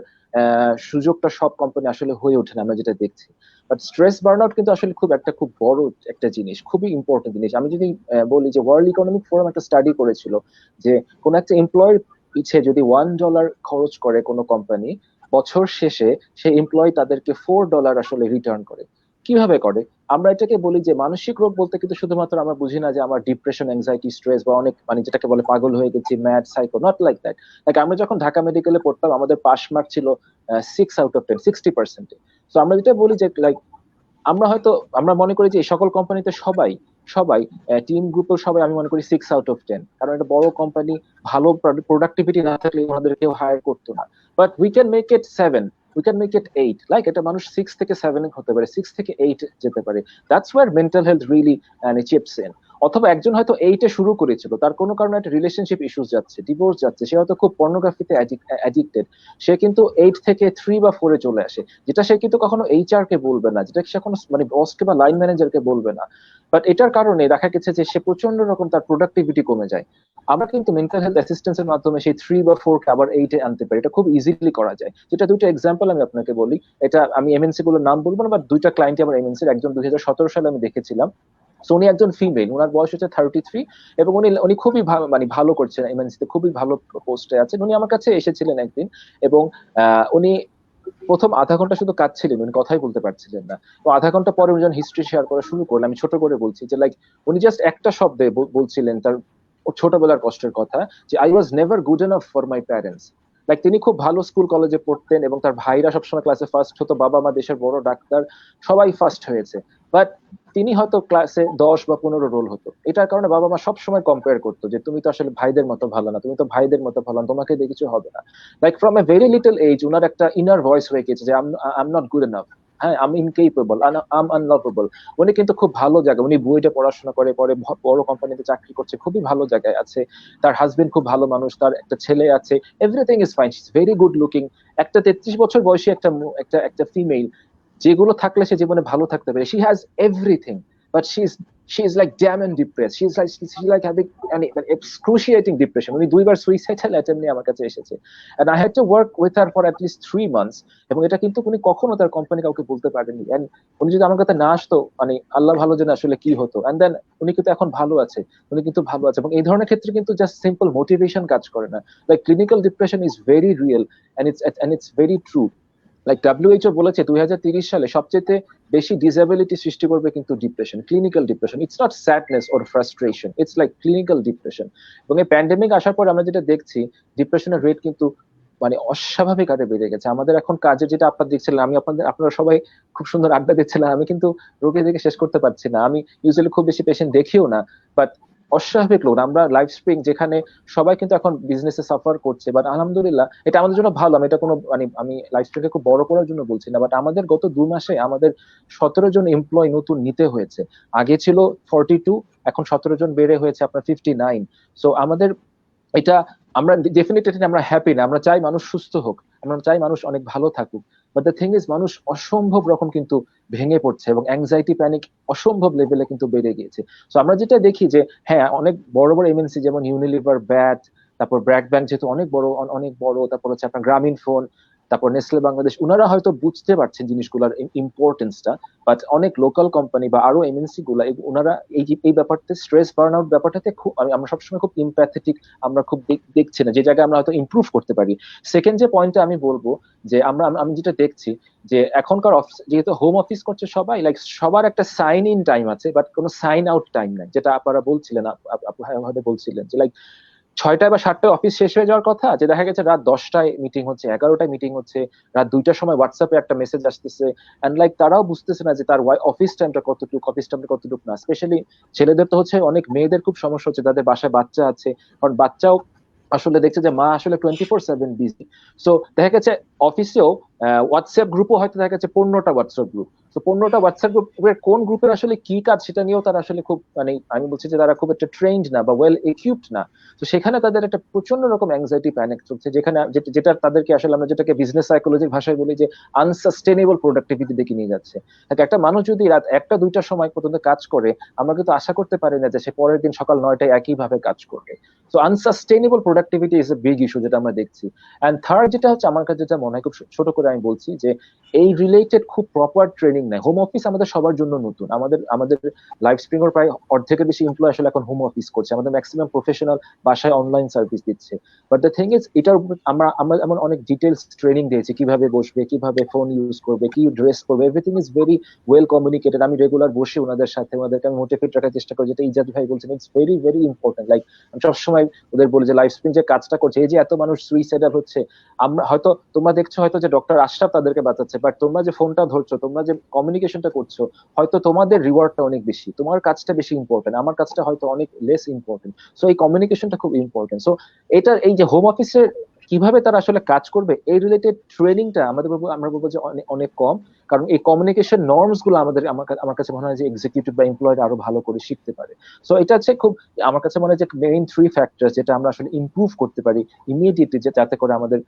সুযোগটা সব কোম্পানি আসলে হয়ে ওঠে না, আমরা যেটা দেখছি। বাট স্ট্রেস বার্নআউট কিন্তু আসলে খুব বড় একটা জিনিস, খুবই ইম্পর্টেন্ট জিনিস। আমি যদি বলি যে ওয়ার্ল্ড ইকোনমিক ফোরাম একটা স্টাডি করেছিল যে কোন একটা এমপ্লয়ের পিছে যদি $1 খরচ করে কোনো কোম্পানি, বছর শেষে সেই এমপ্লয় তাদেরকে $4 আসলে রিটার্ন করে। কিভাবে করে? আমরা এটাকে বলি যে মানসিক রোগ বলতে কিন্তু শুধুমাত্র আমরা বুঝি না যে আমার ডিপ্রেশন, অ্যাংজাইটি, স্ট্রেস বা অনেক যেটাকে বলে পাগল হয়ে গেছি, mad, psycho, not like that. Like আমরা যখন ঢাকা মেডিকেলে পড়তাম আমাদের পাস মার্ক ছিল 6 out of 10, 60%। তো আমরা যেটা বলি যে লাইক আমরা মনে করি যে এই সকল কোম্পানিতে সবাই টিম গ্রুপের সবাই আমি মনে করি 6 out of 10, কারণ এটা বড় কোম্পানি, ভালো প্রোডাক্টিভিটি না থাকলে ওনাদের কেউ হায়ার করতো না। But we can make it 7, we can make it 8, like এটা মানুষ 6 থেকে 7 হতে পারে, 6 থেকে 8 যেতে পারে। That's where mental health really chips in. অথবা একজন হয়তো 8 এ শুরু করেছিল, তার কোনো কারণে একটা রিলেশনশিপ ইস্যুস যাচ্ছে, ডিভোর্স যাচ্ছে, সে হয়তো খুব পর্নোগ্রাফিতে অ্যাডিক্টেড, সে কিন্তু 8 থেকে 3 বা 4 এ চলে আসে, যেটা সে কিন্তু কখনো HR কে বলবে না, যেটা সে কোনো বসকে বা লাইন ম্যানেজারকে বলবে না। বাট এটার কারণে দেখা গেছে যে সে প্রচন্ড রকম তার প্রোডাক্টিভিটি কমে যায়। আমরা কিন্তু মেন্টাল হেলথ অ্যাসিস্ট্যান্সের মাধ্যমে সেই 3 বা 4 কে আবার 8 এ আনতে পারি, এটা খুব ইজিলি করা যায়। যেটা দুটো এক্সাম্পল আমি আপনাকে বলি, এটা আমি এমএনসি গুলোর নাম বলবো না, বাট দুইটা ক্লায়েন্টই আমার এমএনসির। একজন 2017 সালে আমি দেখেছিলাম, সো উনি একজন ফিমেল, ওনার বয়স হচ্ছে 33, এবং উনি খুবই ভালো করছেন এমএনসিতে, খুবই ভালো পোস্টে আছেন। উনি আমার কাছে এসেছিলেন একদিন, এবং উনি প্রথম আধা ঘন্টা শুধু কাঁদছিলেন, উনি কথাই বলতে পারছিলেন না। তো আধা ঘন্টা পরে উনি যখন হিস্ট্রি শেয়ার করা শুরু করলেন, আমি ছোট করে বলছি যে লাইক উনি জাস্ট একটা শব্দে বলছিলেন তার ছোটবেলার কষ্টের কথা, যে I was never good enough for my parents. Like তিনি খুব ভালো স্কুল কলেজে পড়তেন এবং তার ভাইরা সবসময় ক্লাসে ফার্স্ট হতো, বাবা মা দেশের বড় ডাক্তার, সবাই ফার্স্ট হয়েছে, বাট তিনি হয়তো ক্লাসে 10 বা 15 রোল হতো। এটার কারণে বাবা মা সবসময় কম্পেয়ার করতো যে তুমি তো আসলে ভাইদের মতো ভালো না, তুমি তো ভাইদের মতো ভালো না, তোমাকে দিয়ে কিছু হবে না। Like from a very little age উনার একটা ইনার ভয়েস হয়ে গেছে যে I am not good enough, হ্যাঁ, I am incapable, I am unlovable. উনি কিন্তু খুব ভালো জায়গায়, উনি বুয়েটে পড়াশোনা করে, পরে বড় কোম্পানিতে চাকরি করছে, খুবই ভালো জায়গায় আছে, তার হাজবেন্ড খুব ভালো মানুষ, তার একটা ছেলে আছে, everything is fine, she is very good looking. একটা 33 বছর বয়সী একটা ফিমেল, যেগুলো থাকলে সে জীবনে ভালো থাকতে পারে, she has everything, but she is like damn and depressed. She's like having an excruciating depression. উনি 2 বার সুইসাইডাল অ্যাটেম্প নিয়ে আমার কাছে এসেছে, and I had to work with her for at least 3 months, এবং এটা কিন্তু উনি কখনো তার কোম্পানি কাউকে বলতে পারেননি। and উনি যদি আমার কাছে না আসতো, আল্লাহ ভালো জানে আসলে কি হতো। and then উনি কিন্তু এখন ভালো আছে, এবং এই ধরনের ক্ষেত্রে কিন্তু জাস্ট সিম্পল মোটিভেশন কাজ করে না। Like clinical depression is very real, and it's very true. Like WHO বলেছে 2030 সালে সবচেয়ে বেশি ডিসএবিলিটি সৃষ্টি করবে কিন্তু depression, clinical depression. It's not sadness or frustration, it's like clinical depression. এবং এই প্যান্ডেমিক আসার পর আমরা যেটা দেখছি, ডিপ্রেশনের রেট কিন্তু অস্বাভাবিক হারে বেড়ে গেছে। আমাদের এখন কাজে যেটা আপনারা দেখছিলেন, আপনারা সবাই খুব সুন্দর আড্ডা দিচ্ছিলেন, আমি কিন্তু রোগী দেখে শেষ করতে পারছি না। আমি ইউজুয়ালি খুব বেশি পেশেন্ট দেখিও না, বাট অস্বাভাবিক লোক। আমরা লাইফ স্প্রিং যেখানে সবাই কিন্তু এখন বিজনেসে সাফার করছে, বাট আলহামদুলিল্লাহ এটা আমাদের জন্য ভালো। আমি এটা কোনো আমি লাইফ স্প্রিংকে খুব বড় করার জন্য বলছি না, বাট আমাদের গত 2 মাসে আমাদের 17 জন এমপ্লয় নতুন নিতে হয়েছে। আগে ছিল 42, এখন 17 জন বেড়ে হয়েছে আপনার 59। সো আমাদের এটা, আমরা ডেফিনেটলি আমরা হ্যাপি না, আমরা চাই মানুষ সুস্থ হোক, আমরা চাই মানুষ অনেক ভালো থাকুক, বাট দ্য থিং ইজ মানুষ অসম্ভব রকম কিন্তু ভেঙে পড়ছে, এবং অ্যাংজাইটি, প্যানিক অসম্ভব লেভেলে কিন্তু বেড়ে গিয়েছে। তো আমরা যেটা দেখি যে হ্যাঁ, অনেক বড় বড় এমএনসি যেমন ইউনিলিভার, ব্যাট, তারপর ব্র্যাক ব্যাংক যেহেতু অনেক বড়, তারপর হচ্ছে আপনার গ্রামীণ ফোন, তারপর নেসলে বাংলাদেশ, ওনারা হয়তো বুঝতে পারছেন জিনিসগুলোর ইম্পর্টেন্সটা, বাট অনেক লোকাল কোম্পানি বা আরো এমএনসি গুলা ওনারা এই ব্যাপারটা, স্ট্রেস বার্নআউট ব্যাপারটাতে খুব আমরা সবসময় খুব ইম্প্যাথেটিক, আমরা খুব দেখছি না, যে জায়গায় আমরা হয়তো ইমপ্রুভ করতে পারি। সেকেন্ড যে পয়েন্টটা আমি বলবো, যে আমি যেটা দেখছি যে এখনকার যেহেতু হোম অফিস করছে সবাই, লাইক সবার একটা সাইন ইন টাইম আছে, বাট কোনো সাইন আউট টাইম নাই, যেটা আপনারা বলছিলেন, আপনারা বলছিলেন যে লাইক 6টায় বা 7টায় অফিস শেষ হয়ে যাওয়ার কথা, যে দেখা গেছে রাত 10টায় মিটিং হচ্ছে, 11টায় মিটিং হচ্ছে, রাত 2টার সময় হোয়াটসঅ্যাপে একটা মেসেজ আসতেছে, এন্ড লাইক তারাও বুঝতেছে না যে তার অফিস টাইমটা কতটুকু না। স্পেশালি ছেলেদের তো হচ্ছে, অনেক মেয়েদের খুব সমস্যা হচ্ছে, তাদের বাসায় বাচ্চা আছে, কারণ বাচ্চাও আসলে দেখছে যে মা আসলে 24/7 বিজি। সো দেখা গেছে অফিসেও হোয়াটসঅ্যাপ গ্রুপও হয়তো দেখা যাচ্ছে 15টা হোয়াটসঅ্যাপ গ্রুপ। তো 15টা হোয়াটসঅ্যাপ গ্রুপের কোন গ্রুপের আসলে কি কাজ সেটা নিয়েও তারা আসলে খুব মানে আমি বলছি যে তারা খুব একটা ট্রেন্ড না বা ওয়েল ইকুইপড না। তো সেখানে তাদের একটা প্রচন্ড রকম অ্যাংজাইটি প্যানিক চলছে, যেখানে যেটা তাদেরকে আসলে আমরা যেটাকে বিজনেস সাইকোলজির ভাষায় বলি যে আনসাস্টেনেবল প্রোডাক্টিভিটি দিকে নিয়ে যাচ্ছে। একটা মানুষ যদি রাত 1টা-2টার সময় পর্যন্ত কাজ করে, আমরা কিন্তু আশা করতে পারি না যে সে পরের দিন সকাল 9টায় একইভাবে কাজ করবে। So unsustainable productivity is a big issue যেটা আমরা দেখছি। অ্যান্ড থার্ড যেটা হচ্ছে আমার কাছে যেটা মনে হয়, খুব ছোট করে আমি বলছি যে এই রিলেটেড খুব প্রপার ট্রেনিং নেই। হোম অফিস আমাদের সবার জন্য নতুন। আমাদের লাইফস্প্রিং এর প্রায় অর্ধেকের বেশি এমপ্লয় আসলে এখন হোম অফিস করছে। আমাদের ম্যাক্সিমাম প্রফেশনাল বাসায় অনলাইন সার্ভিস দিচ্ছে। বাট দ্য থিং ইজ, এটার আমরা এমন অনেক ডিটেলস ট্রেনিং দিয়েছি, কিভাবে বসবে, কিভাবে ফোন ইউজ করবে, কি ড্রেস করবে, everything is very well communicated. আমি রেগুলার বসে ওনাদের সাথে ওনাদেরকে আমি মোটিভেট রাখার চেষ্টা করি, যেটা ইজাদ ভাই বলছেন, it's very very important. Like আমি সবসময় ওদের বলি যে লাইফস্প্রিং যে কাজটা করছে, এই যে এত মানুষ সুইসাইডাল হচ্ছে, আমরা হয়তো তোমরা দেখছো হয়তো যে ডক্টর আশরাফ তাদেরকে বাঁচাচ্ছে, বাট তোমরা যে ফোনটা ধরছো, তোমরা যে কমিউনিকেশনটা করছো, হয়তো তোমাদের রিওয়ার্ডটা অনেক বেশি, তোমার কাজটা বেশি ইম্পর্টেন্ট, আমার কাজটা হয়তো অনেক লেস ইম্পর্টেন্ট। সো এই কমিউনিকেশনটা খুব ইম্পর্টেন্ট। সো এটা এই যে হোম অফিসের কিভাবে তারা আসলে কাজ করবে এই রিলেটেড ট্রেনিংটা আমরা বলবো যে অনেক কম। কারণ এই কমিউনিকেশন নর্মস গুলো আমার কাছে মনে হয় যে এক্সিকিউটিভ বা এমপ্লয়িরা আরো ভালো করে শিখতে পারে। সো এটা হচ্ছে খুব আমার কাছে মনে হয় যে মেইন 3 ফ্যাক্টর যেটা আমরা আসলে ইমপ্রুভ করতে পারি ইমিডিয়েটলি, যাতে করে আমাদের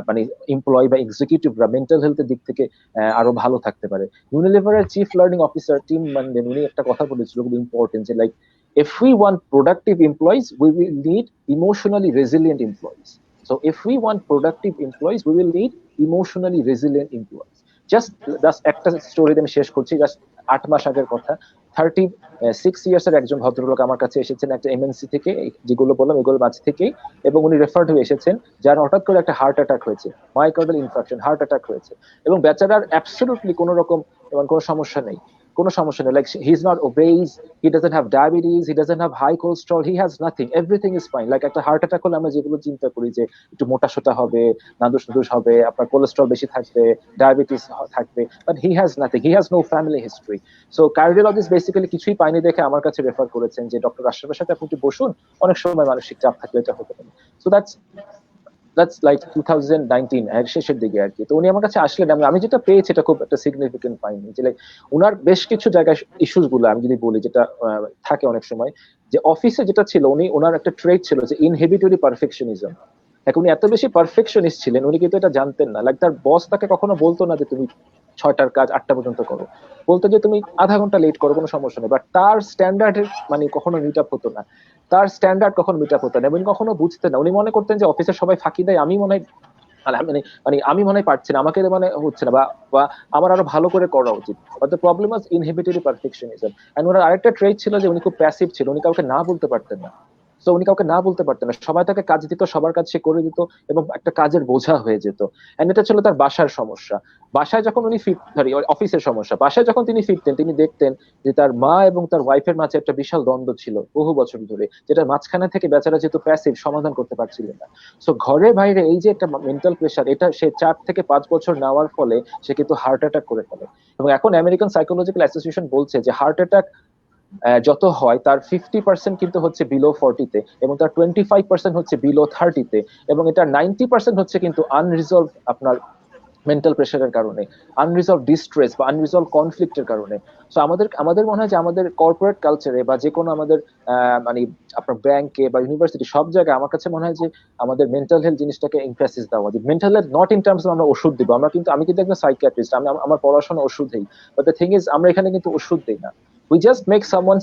মানে এমপ্লয়ি বা এক্সিকিউটিভরা মেন্টাল হেলথের দিক থেকে আরো ভালো থাকতে পারে। ইউনিলিভারের chief learning officer Tim Munden উনি একটা কথা বলেছিল খুব ইম্পর্টেন্ট, যে like if we want productive employees, we will need emotionally resilient employees. So if we want productive employees, we will need emotionally resilient employees. Just একটা story আমি শেষ করছি, জাস্ট 8 মাস আগের কথা। 36 ইয়ার্স এর একজন ভদ্রলোক আমার কাছে এসেছেন একটা এমএনসি থেকে, যেগুলো বললাম এগুলো মাঝ থেকেই, এবং উনি রেফার্ড হয়ে এসেছেন, যার হঠাৎ করে একটা হার্ট অ্যাটাক হয়েছে, মায়োকার্ডিয়াল ইনফার্কশন, হার্ট অ্যাটাক হয়েছে, এবং বেচারার অ্যাবসলিউটলি কোনো রকম কোনো সমস্যা নেই, like he's not obese, he doesn't have diabetes, he doesn't have high cholesterol, he has nothing, everything is fine. like একটা হার্ট অ্যাটাক হলে আমরা যেগুলো চিন্তা করি যে একটু মোটা সোটা হবে, নাদুস নুদুস হবে, আপনার কোলেস্ট্রল বেশি থাকবে, ডায়াবেটিস থাকবে, but he has nothing, he has no family history. So cardiologist basically কিছুই পায়নি দেখে আমার কাছে রেফার করেছেন যে ডক্টর আশরাফের সাথে আপনি একটু বসুন, অনেক সময় মানসিক চাপ থাকলে এটা হতে পারে। So that's like 2019 শেষের দিকে আর কি। তো উনি আমার কাছে আসলেন, আমি যেটা পেয়েছি এটা খুব একটা সিগনিফিকেন্ট পাইনি, যে লাইক উনার বেশ কিছু জায়গায় ইস্যুস গুলো আমি যদি বলি, যেটা থাকে অনেক সময়, যে অফিসে যেটা ছিল, ওনার একটা ট্রেড ছিল যে ইনহেবিটরি পারফেকশনিজম। উনি এত বেশি পারফেকশনিস্ট ছিলেন, উনি কিন্তু এটা জানতেন না। লাইক তার বস তাকে কখনো বলতো না যে তুমি 6টার কাজ 8টা পর্যন্ত করো, বলতো যে তুমি আধা ঘন্টা লেট করো, কোনো সমস্যা নেই। বাট তার স্ট্যান্ডার্ডের মানে কখনো মিট আপ হতো না, তার স্ট্যান্ডার্ড কখনো মিট আপ হতো না, এবং কখনো বুঝতেন না। উনি মনে করতেন যে অফিসের সবাই ফাঁকি দেয়, আমি মনে হয় আমি মনে হয় পারছি না, আমাকে মানে হচ্ছে না, বা আমার আরো ভালো করে করা উচিত। But the problem was inhibitory perfectionism. And ওনার আরেকটা ট্রেড ছিল যে উনি খুব প্যাসিভ ছিল, উনি কাউকে না বলতে পারতেন না। সো উনি কাউকে না বলতে পারতেন না, সবাই তাকে কাজ দিত, সবার কাজ সে করে দিত, এবং একটা কাজের বোঝা হয়ে যেত। এন্ড এটা ছিল তার বাসার সমস্যা। বাসায় যখন উনি অফিসের সমস্যা, বাসায় যখন তিনি ফিরতেন, তিনি দেখতেন যে তার মা এবং তার ওয়াইফের মাঝে একটা বিশাল দ্বন্দ্ব ছিল বহু বছর ধরে, যেটা মাঝখানে থেকে বেচারা যেহেতু প্যাসিভ, সমাধান করতে পারছিলেন না। সো ঘরে বাইরে এই যে একটা মেন্টাল প্রেশার, এটা সে 4 থেকে 5 বছর নেওয়ার ফলে সে কিন্তু হার্ট অ্যাটাক করে ফেলে। এবং এখন আমেরিকান সাইকোলজিক্যাল অ্যাসোসিয়েশন বলছে যে হার্ট অ্যাটাক যত হয় তার 50% কিন্তু হচ্ছে বিলো 40-তে, এবং তার 25% হচ্ছে বিলো 30-তে, এবং এটা 90% হচ্ছে কিন্তু আনরিজলভ আপনার মেন্টাল প্রেশারের কারণে, আনরিজলভ ডিস্ট্রেস বা আনরিজলভ কনফ্লিক্টের কারণে। সো আমাদের মনে হয় যে আমাদের কর্পোরেট কালচারে বা যে কোনো আমাদের মানে আপনার ব্যাংকে বা ইউনিভার্সিটি সব জায়গায় আমার কাছে মনে হয় যে আমাদের মেন্টাল হেলথ জিনিসটাকে এমফাসিস দেওয়া উচিত। Mental health not in terms আমরা ওষুধ দিব, আমি কিন্তু একজন সাইকিয়াট্রিস্ট, আমার পড়াশোনা ওষুধ দেই, বাট দ্য থিং ইজ আমরা এখানে কিন্তু ওষুধ দেই না। We just make someone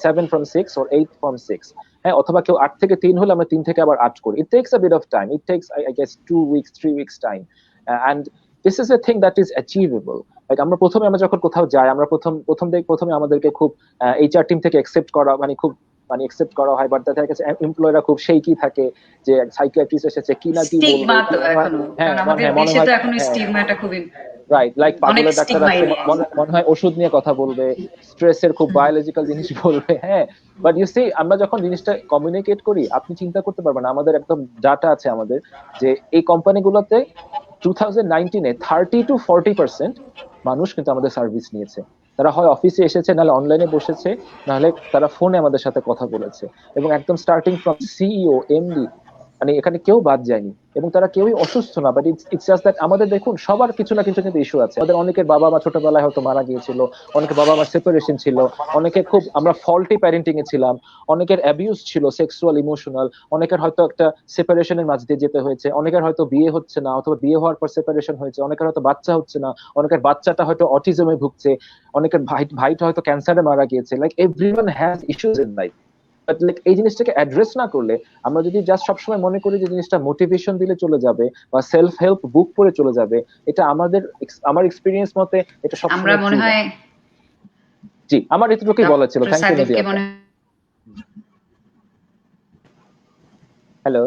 7 from 6 or 8 from 6. হ্যাঁ, অথবা কেউ 8 থেকে 3 হলে আমরা 3 থেকে আবার 8 করি। It takes a bit of time. It takes I guess 2 weeks, 3 weeks time. And this is a thing that is achievable. Like আমরা যখন কোথাও যাই, আমরা প্রথমে আমাদেরকে খুব HR টিম থেকে অ্যাকসেপ্ট করা অ্যাকসেপ্ট করা হয়, বাট দেখা গেছে এমপ্লয়িরা খুব শেকি থাকে যে সাইকিয়াট্রিস্ট এসেছে কি না কি বলবে। স্টিগমা তো এখনো, কারণ আমাদের দেশে তো এখনো স্টিগমাটা খুবই রাইট, লাইক পাগলের ডাক্তার আছে, মনে হয় ওষুধ নিয়ে কথা বলবে, স্ট্রেসের খুব বায়োলজিক্যাল জিনিস বলবে। হ্যাঁ, বাট ইউ সি আমরা যখন জিনিসটা কমিউনিকেট করি, আপনি চিন্তা করতে পারবেন, আমাদের একদম ডাটা আছে আমাদের, যে এই কোম্পানিগুলোতে 2019-এ 30 to 40% মানুষ কিন্তু আমাদের সার্ভিস নিয়েছে। তারা হয় অফিসে এসেছে, নাহলে অনলাইনে বসেছে, নাহলে তারা ফোনে আমাদের সাথে কথা বলেছে। এবং একদম স্টার্টিং ফ্রম সিইও, এমডি, মানে এখানে কেউ বাদ যায়নি এবং তারা কেউই অসুস্থ না, বাট ইটস জাস্ট দ্যাট আমাদের দেখুন সবার কিছু না কিছু কিন্তু ইস্যু আছে। আমাদের অনেকের বাবা মা ছোটবেলায় হয়তো মারা গিয়েছিল, অনেকের বাবা মার সেপারেশন ছিল, অনেকে খুব আমরা ফল্টি প্যারেন্টিং এ ছিলাম, অনেকের অ্যাবিউজ ছিল সেক্সুয়াল ইমোশনাল, অনেকের হয়তো একটা সেপারেশনের মাঝ দিয়ে যেতে হয়েছে, অনেকের হয়তো বিয়ে হচ্ছে না অথবা বিয়ে হওয়ার পর সেপারেশন হয়েছে, অনেকের হয়তো বাচ্চা হচ্ছে না, অনেকের বাচ্চাটা হয়তো অটিজমে ভুগছে, অনেকের ভাইটা হয়তো ক্যান্সারে মারা গিয়েছে। Like everyone has issues in life, but like এই জিনিসটাকে অ্যাড্রেস না করলে, আমরা যদি জাস্ট সবসময় মনে করি যে জিনিসটা মোটিভেশন দিলে চলে যাবে বা সেলফ হেল্প বুক পড়ে চলে যাবে, এটা আমার এক্সপিরিয়েন্স মতে এটা আমরা সবসময় মনে true না। হয় জি, আমার এতটুকুই বলার ছিল। ডক্টর থ্যাংক ইউ সাইদুলকে নদিয়া। মনে হ্যালো,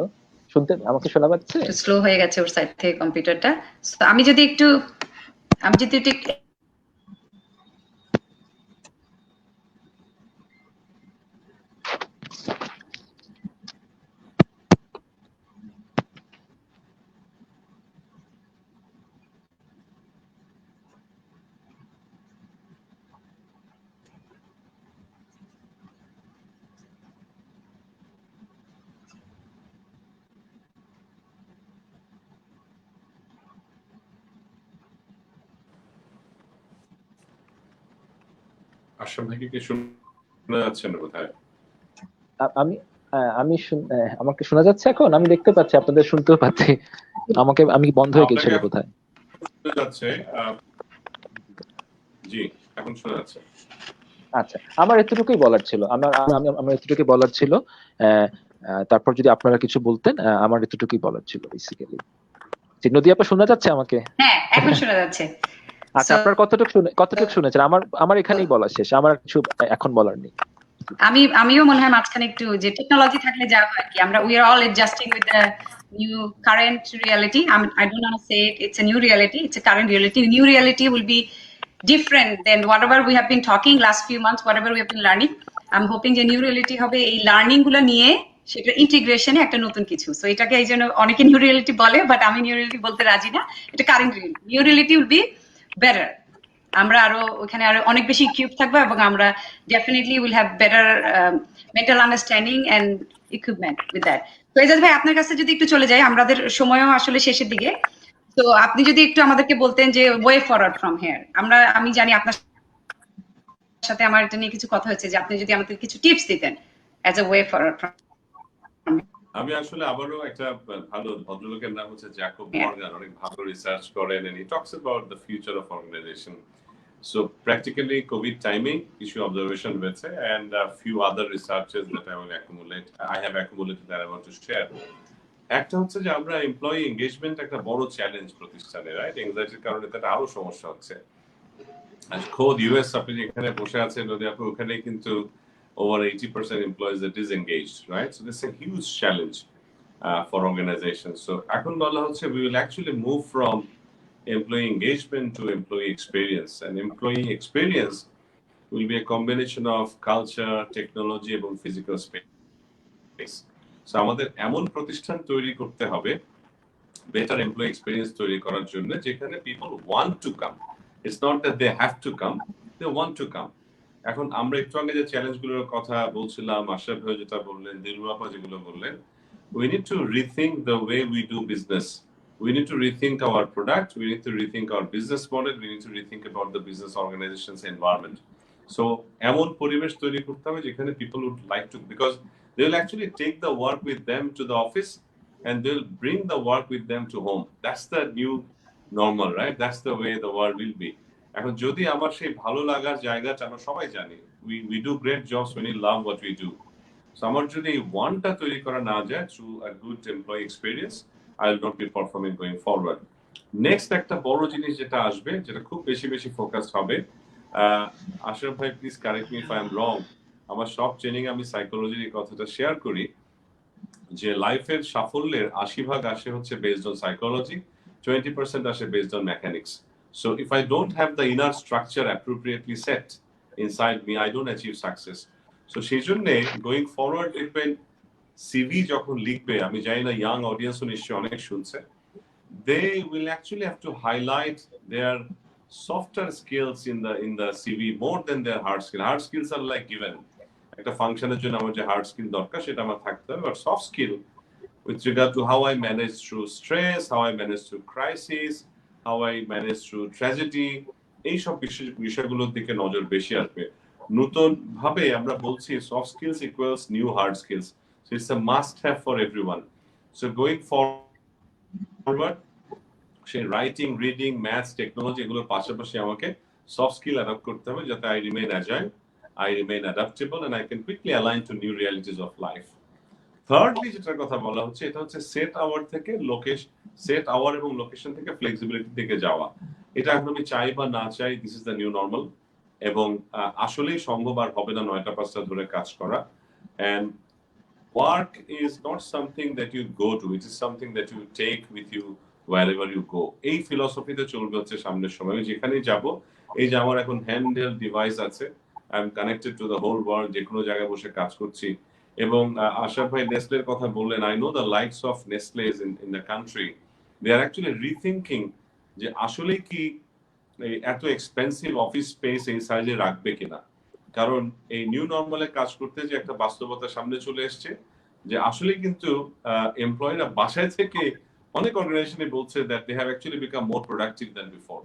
আমাকে শোনা যাচ্ছে? একটু স্লো হয়ে গেছে ওর সাইড থেকে কম্পিউটারটা। আমি যদি একটু আশরাফ ভাইকে কি শোনা যাচ্ছে না কোথায়? আমি আমাকে শোনা যাচ্ছে এখন? আমি দেখতে পাচ্ছি, আপনাদের শুনতেও পাচ্ছি। আমি বন্ধ হয়ে গেছিল কোথায়? শোনা যাচ্ছে। জি, এখন শোনা যাচ্ছে। আচ্ছা, আমার এতটুকুই বলার ছিল। আমার এতটুকুই বলার ছিল। তারপর যদি আপনারা কিছু বলতেন, আমার এতটুকুই বলার ছিল বেসিক্যালি। নদী আপা শোনা যাচ্ছে আমাকে? হ্যাঁ, এখন শোনা যাচ্ছে। আচ্ছা, আপনার কতটুকু শুনেছেন? আমার এখানেই বলা শেষ, আমার কিছু এখন বলার নেই। আমিও মনে হয় মাঝখানে একটু, যে টেকনোলজি থাকলে যা হয় কি, আমরা we are all adjusting with the new current reality. I don't want to say it's a new reality, it's a current reality. The new reality will be different than whatever we have been talking last few months, whatever we have been learning. I'm hoping যে new reality হবে এই learning গুলো নিয়ে, সেটা ইন্টিগ্রেশনে একটা নতুন কিছু। So এটাকে এই জন্য অনেকে নিউ রিয়েলিটি বলে, বাট আমি নিউ রিয়েলিটি বলতে রাজি না। এটা current reality. New reality will be better. আমরা আরো ওখানে আরো অনেক বেশি ইকুইপ থাকবো এবং আমরা definitely will have better mental understanding and equipment with that. তো এজাজ ভাই, আপনার কাছে যদি একটু চলে যাই, আমাদের সময়ও আসলে শেষের দিকে। তো আপনি যদি একটু আমাদেরকে বলতেন যে ওয়ে ফরওয়ার্ড ফ্রম হিয়ার। আমি জানি আপনার সাথে আমার এটা নিয়ে কিছু কথা হচ্ছে, যে আপনি যদি আমাদের কিছু টিপস দিতেন as a way forward from. আমি আসলে আবারও একটা ভালো ভদ্রলোকের নাম হচ্ছে জ্যাকব মর্গান, অনেক ভালো রিসার্চ করেন, and he talks about the future of organization. So practically COVID timing issue observation হয়েছে, and a few other researches that I have accumulated that I want to share. একটা হচ্ছে যে আমরা employee engagement একটা বড় challenge প্রতিষ্ঠানে, right? এনজাইটির কারণে এটা আরো সমস্যা হচ্ছে। আর খোদ ইউএস আপনি যেখানে বসে আছেন যদি আপনি ওখানে কিন্তু over 80% employees are disengaged, right? So this is a huge challenge for organizations. So এখন বলা হচ্ছে we will actually move from employee engagement to employee experience, and employee experience will be a combination of culture, technology এবং physical space. So আমাদের এমন প্রতিষ্ঠান তৈরি করতে হবে better employee experience তৈরি করার জন্য যেখানে people want to come. It's not that they have to come, they want to come. এখন আমরা একটু আগে যে চ্যালেঞ্জগুলোর কথা বলছিলাম, আশরাফ ভাই যেটা বললেন, দিলরু আপা যেগুলো বললেন, we need to rethink the way we do business. We need to rethink our product, we need to rethink our business model, we need to rethink about the business organization's environment. So এমন পরিবেশ তৈরি করতে হবে যেখানে people would like to, because they will actually take the work with them to the office and they'll bring the work with them to home. That's the new normal, right? That's the way the world will be. এখন যদি আমার সেই ভালো লাগার জায়গাটা, আমরা সবাই জানি we do great jobs when we love what we do. So আমার যদি এই ওয়ানটা তৈরি করা না যায় through a good employee experience, I will not be performing going forward. Next একটা বড় জিনিস যেটা আসবে, যেটা খুব বেশি ফোকাস হবে, আশরাফ ভাই please correct me if I am রং, আমার সব ট্রেনিং আমি সাইকোলজির এই কথাটা শেয়ার করি যে লাইফের সাফল্যের 80% আসে হচ্ছে বেসড অন সাইকোলজি, 20% আসে based on mechanics. So if I don't have the inner structure appropriately set inside me, I don't achieve success. So সেই জন্য going forward দেখবেন সিভি যখন লিখবে, আমি জানি না ইয়াং অডিয়েন্সও নিশ্চয়ই অনেক শুনছে, they will actually have to highlight their softer skills in the CV more than their hard skill. Hard skills are like given. একটা ফাংশনের জন্য আমার যে হার্ড স্কিল দরকার সেটা আমার থাকতে হবে, but soft skill with regard to how I manage through stress, how I manage through crisis, how I manage through tragedy, এইসব বিষয়গুলোর দিকে নজর বেশি আসবে। নতুন ভাবে আমরা বলছি soft skills equals new hard skills, so it's a must have for everyone. So going forward, সেই রাইটিং, রিডিং, ম্যাথস, টেকনোলজি এগুলোর পাশাপাশি আমাকে সফট স্কিল অ্যাডাপ্ট করতে হবে যাতে I remain agile, I remain adaptable, and I can quickly align to new realities of life. Thirdly যেটার কথা বলা হচ্ছে এটা হচ্ছে সেট আওয়ার থেকে সেট আওয়ার এবং লোকেশন থেকে ফ্লেক্সিবিলিটির দিকে যাওয়া। এটা এখন আমি চাই বা না চাই, this is the new normal, এবং আসলেই সম্ভব আর হবে না 9টা 5টা ধরে কাজ করা। And work is not something that you go to, it is something that you take with you wherever you go. এই ফিলসফিতে চলবে হচ্ছে সামনের সময়। আমি যেখানেই যাব, এই যে আমার এখন হ্যান্ড হেল্ড ডিভাইস আছে, I am connected to the whole world, যে কোনো জায়গায় বসে কাজ করছি। এবং আশরাফ ভাই নেসলের কথা বললেন, I know the likes of Nestle in the country, they are actually rethinking যে আসলে কি এত এক্সপেন্সিভ অফিস স্পেস এই সাইজে রাখবে কিনা। কারণ এই নিউ নর্মালে কাজ করতে যে একটা বাস্তবতা সামনে চলে এসছে, যে আসলে কিন্তু এমপ্লয়িরা বাসায় থেকে অনেক অর্গানাইজেশনে বলছে that they have actually become more productive than before.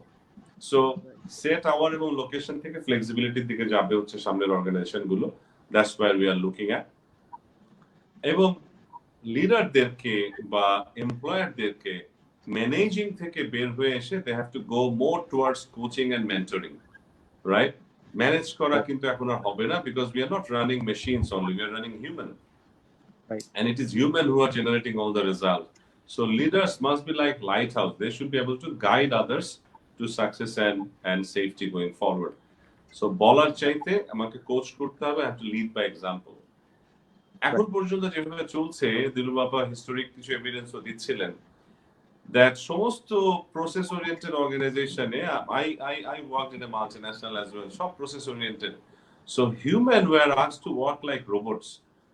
So set hour এবং লোকেশন থেকে ফ্লেক্সিবিলিটির দিকে যাবে হচ্ছে সামনের অর্গানাইজেশন গুলো, that's where we are looking at. এবং লিডারদেরকে বা এমপ্লয়ারদেরকে ম্যানেজিং থেকে বের হয়ে এসে they have to go more towards coaching and mentoring, right? Manage করা কিন্তু এখন আর হবে না, because we are not running machines only, we are running human, and it is human who are generating all the result. So leaders must be like lighthouse, they should be able to guide others to success and safety going forward. So বলার চাইতে আমাকে coach করতে হবে, I have to lead by example. এখন পর্যন্ত যেভাবে চলছে, দিলু বাবা হিস্টোরিক কিছু এভিডেন্সও দিচ্ছিলেন that সমস্ত process oriented organization, I worked in a multinational as well, সব process oriented. So human were asked to work like robots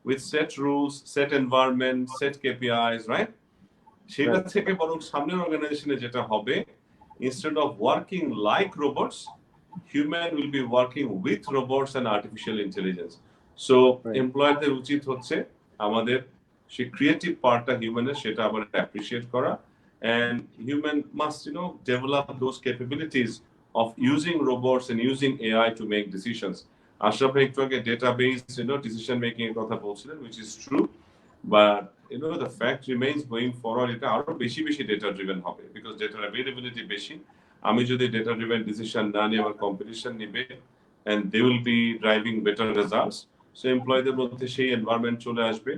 with set rules, set environment, set KPIs, right? সেটা থেকে বরং সামনের অর্গানাইজেশনে যেটা হবে, instead of working like robots, human will be working with robots and artificial intelligence. So এমপ্লয়ারদের উচিত হচ্ছে আমাদের সেই ক্রিয়েটিভ পার্টটা হিউম্যানের, সেটা আবার অ্যাপ্রিশিয়েট করা, and human must develop those capabilities of using robots and using AI to make decisions. Ashraf bhai ekটু আগে database decision making এর কথা বলছিলেন, which is true, but the fact remains going forward এটা আরো বেশি data driven হবে, because data availability বেশি। আমি যদি data driven decision না নিয়ে আমার competition নিবে, and they will be driving better results. So এমপ্লয়ীদের মধ্যে সেই এনভায়রনমেন্ট চলে আসবে,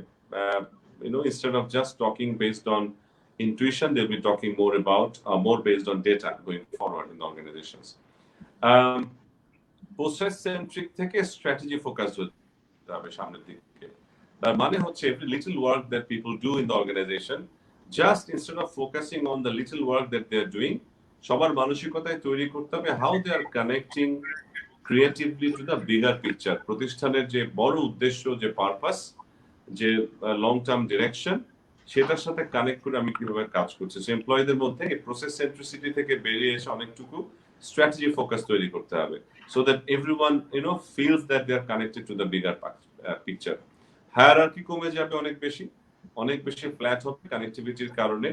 instead of just talking based on intuition, they'll be talking more based on data going forward in the organizations. Process centric থেকে strategy focused হতে হবে সামনের দিকে। তার মানে হচ্ছে every little work that people do in the organization, just instead of focusing on the little work that they're doing, সবার মানসিকতায় তৈরি করতে হবে how they are connecting creatively to the bigger picture, প্রতিষ্ঠানের যে বড় উদ্দেশ্য, যে পারপাস, যে লং টার্ম ডিরেকশন, সেটার সাথে কানেক্ট করে আমি কিভাবে কাজ করছি। সো এমপ্লয়ীদের মধ্যে এই প্রসেস সেন্ট্রিসিটি থেকে বেরিয়ে এসে অনেকটুকু স্ট্র্যাটেজি ফোকাস তৈরি করতে হবে, so that everyone feels that they are connected to the bigger picture. Hierarchy কমে যাবে অনেক বেশি ফ্ল্যাট হবে কানেক্টিভিটির কারণে।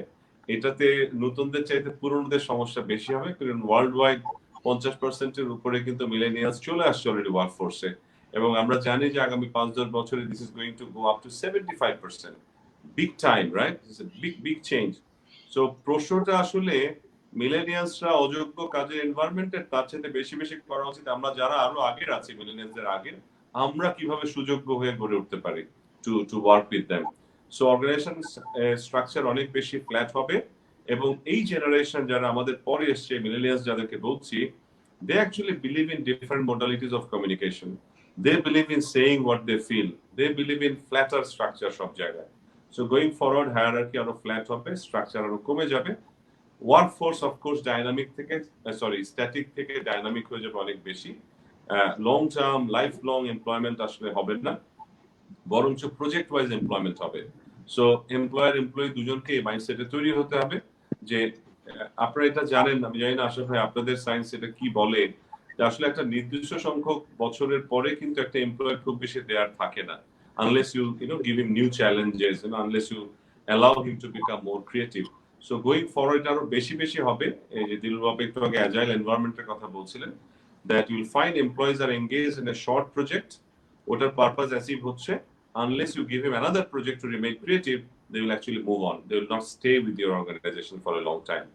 এটাতে নতুনদের চাইতে পুরনোদের সমস্যা বেশি হবে, কারণ ওয়ার্ল্ড ওয়াইড 50%-এর উপরে কিন্তু মিলেনিয়ালস চলে আসছে অলরেডি ওয়ার্কফোর্সে, এবং আমরা জানি যে আগামী 5-10 বছরে this is going to go up to 75%। Big time, right? It's a big change. So প্রশ্নটা আসলে মিলেনিয়ালসরা অযোগ্য কাজের এনভায়রনমেন্টের, তার সাথে বেশি করা উচিত আমরা যারা আরো আগের আছি, মিলেনিয়ালসদের আগের, আমরা কিভাবে সুযোগ্য হয়ে গড়ে উঠতে পারি to work with them. So organisation structure অনেক বেশি ফ্ল্যাট হবে, এবং এই জেনারেশন যারা আমাদের পরে এসছে, মিলেনিয়ালস যাদেরকে বলছি, they actually believe in different modalities of communication. They believe in saying what they feel. They believe in flatter structure সব জায়গায়। So going forward, hierarchy আরো ফ্ল্যাট হবে, স্ট্রাকচার আরো কমে যাবে। ওয়ার্কফোর্স অফকোর্স স্ট্যাটিক থেকে ডাইনামিক হয়ে যাবে অনেক বেশি। Long term, life long employment আসলে হবে না, বরঞ্চ প্রজেক্ট ওয়াইজ এমপ্লয়মেন্ট হবে। সো এমপ্লয়ি দুজনকে মাইন্ডসেটে তৈরি হতে হবে যে আপনারা এটা জানেন, আমি জানি না আশরাফ ভাই আপনাদের সায়েন্স এটা কি বলে, যে আসলে একটা নির্দিষ্ট সংখ্যক বছরের পরে কিন্তু একটা এমপ্লয়ার খুব বেশি দেয়ার থাকে না, unless you give him new challenges, unless you allow him to become more creative. So going forward আরো বেশি বেশি হবে এই যে দিলরুবা একটু আগে agile environment-এর কথা বলছিলেন, that you'll find employees are engaged in a short project, ওটার purpose achieve হচ্ছে, unless you give him another project to remain creative, they will actually move on. They will not stay with your organization for a long time.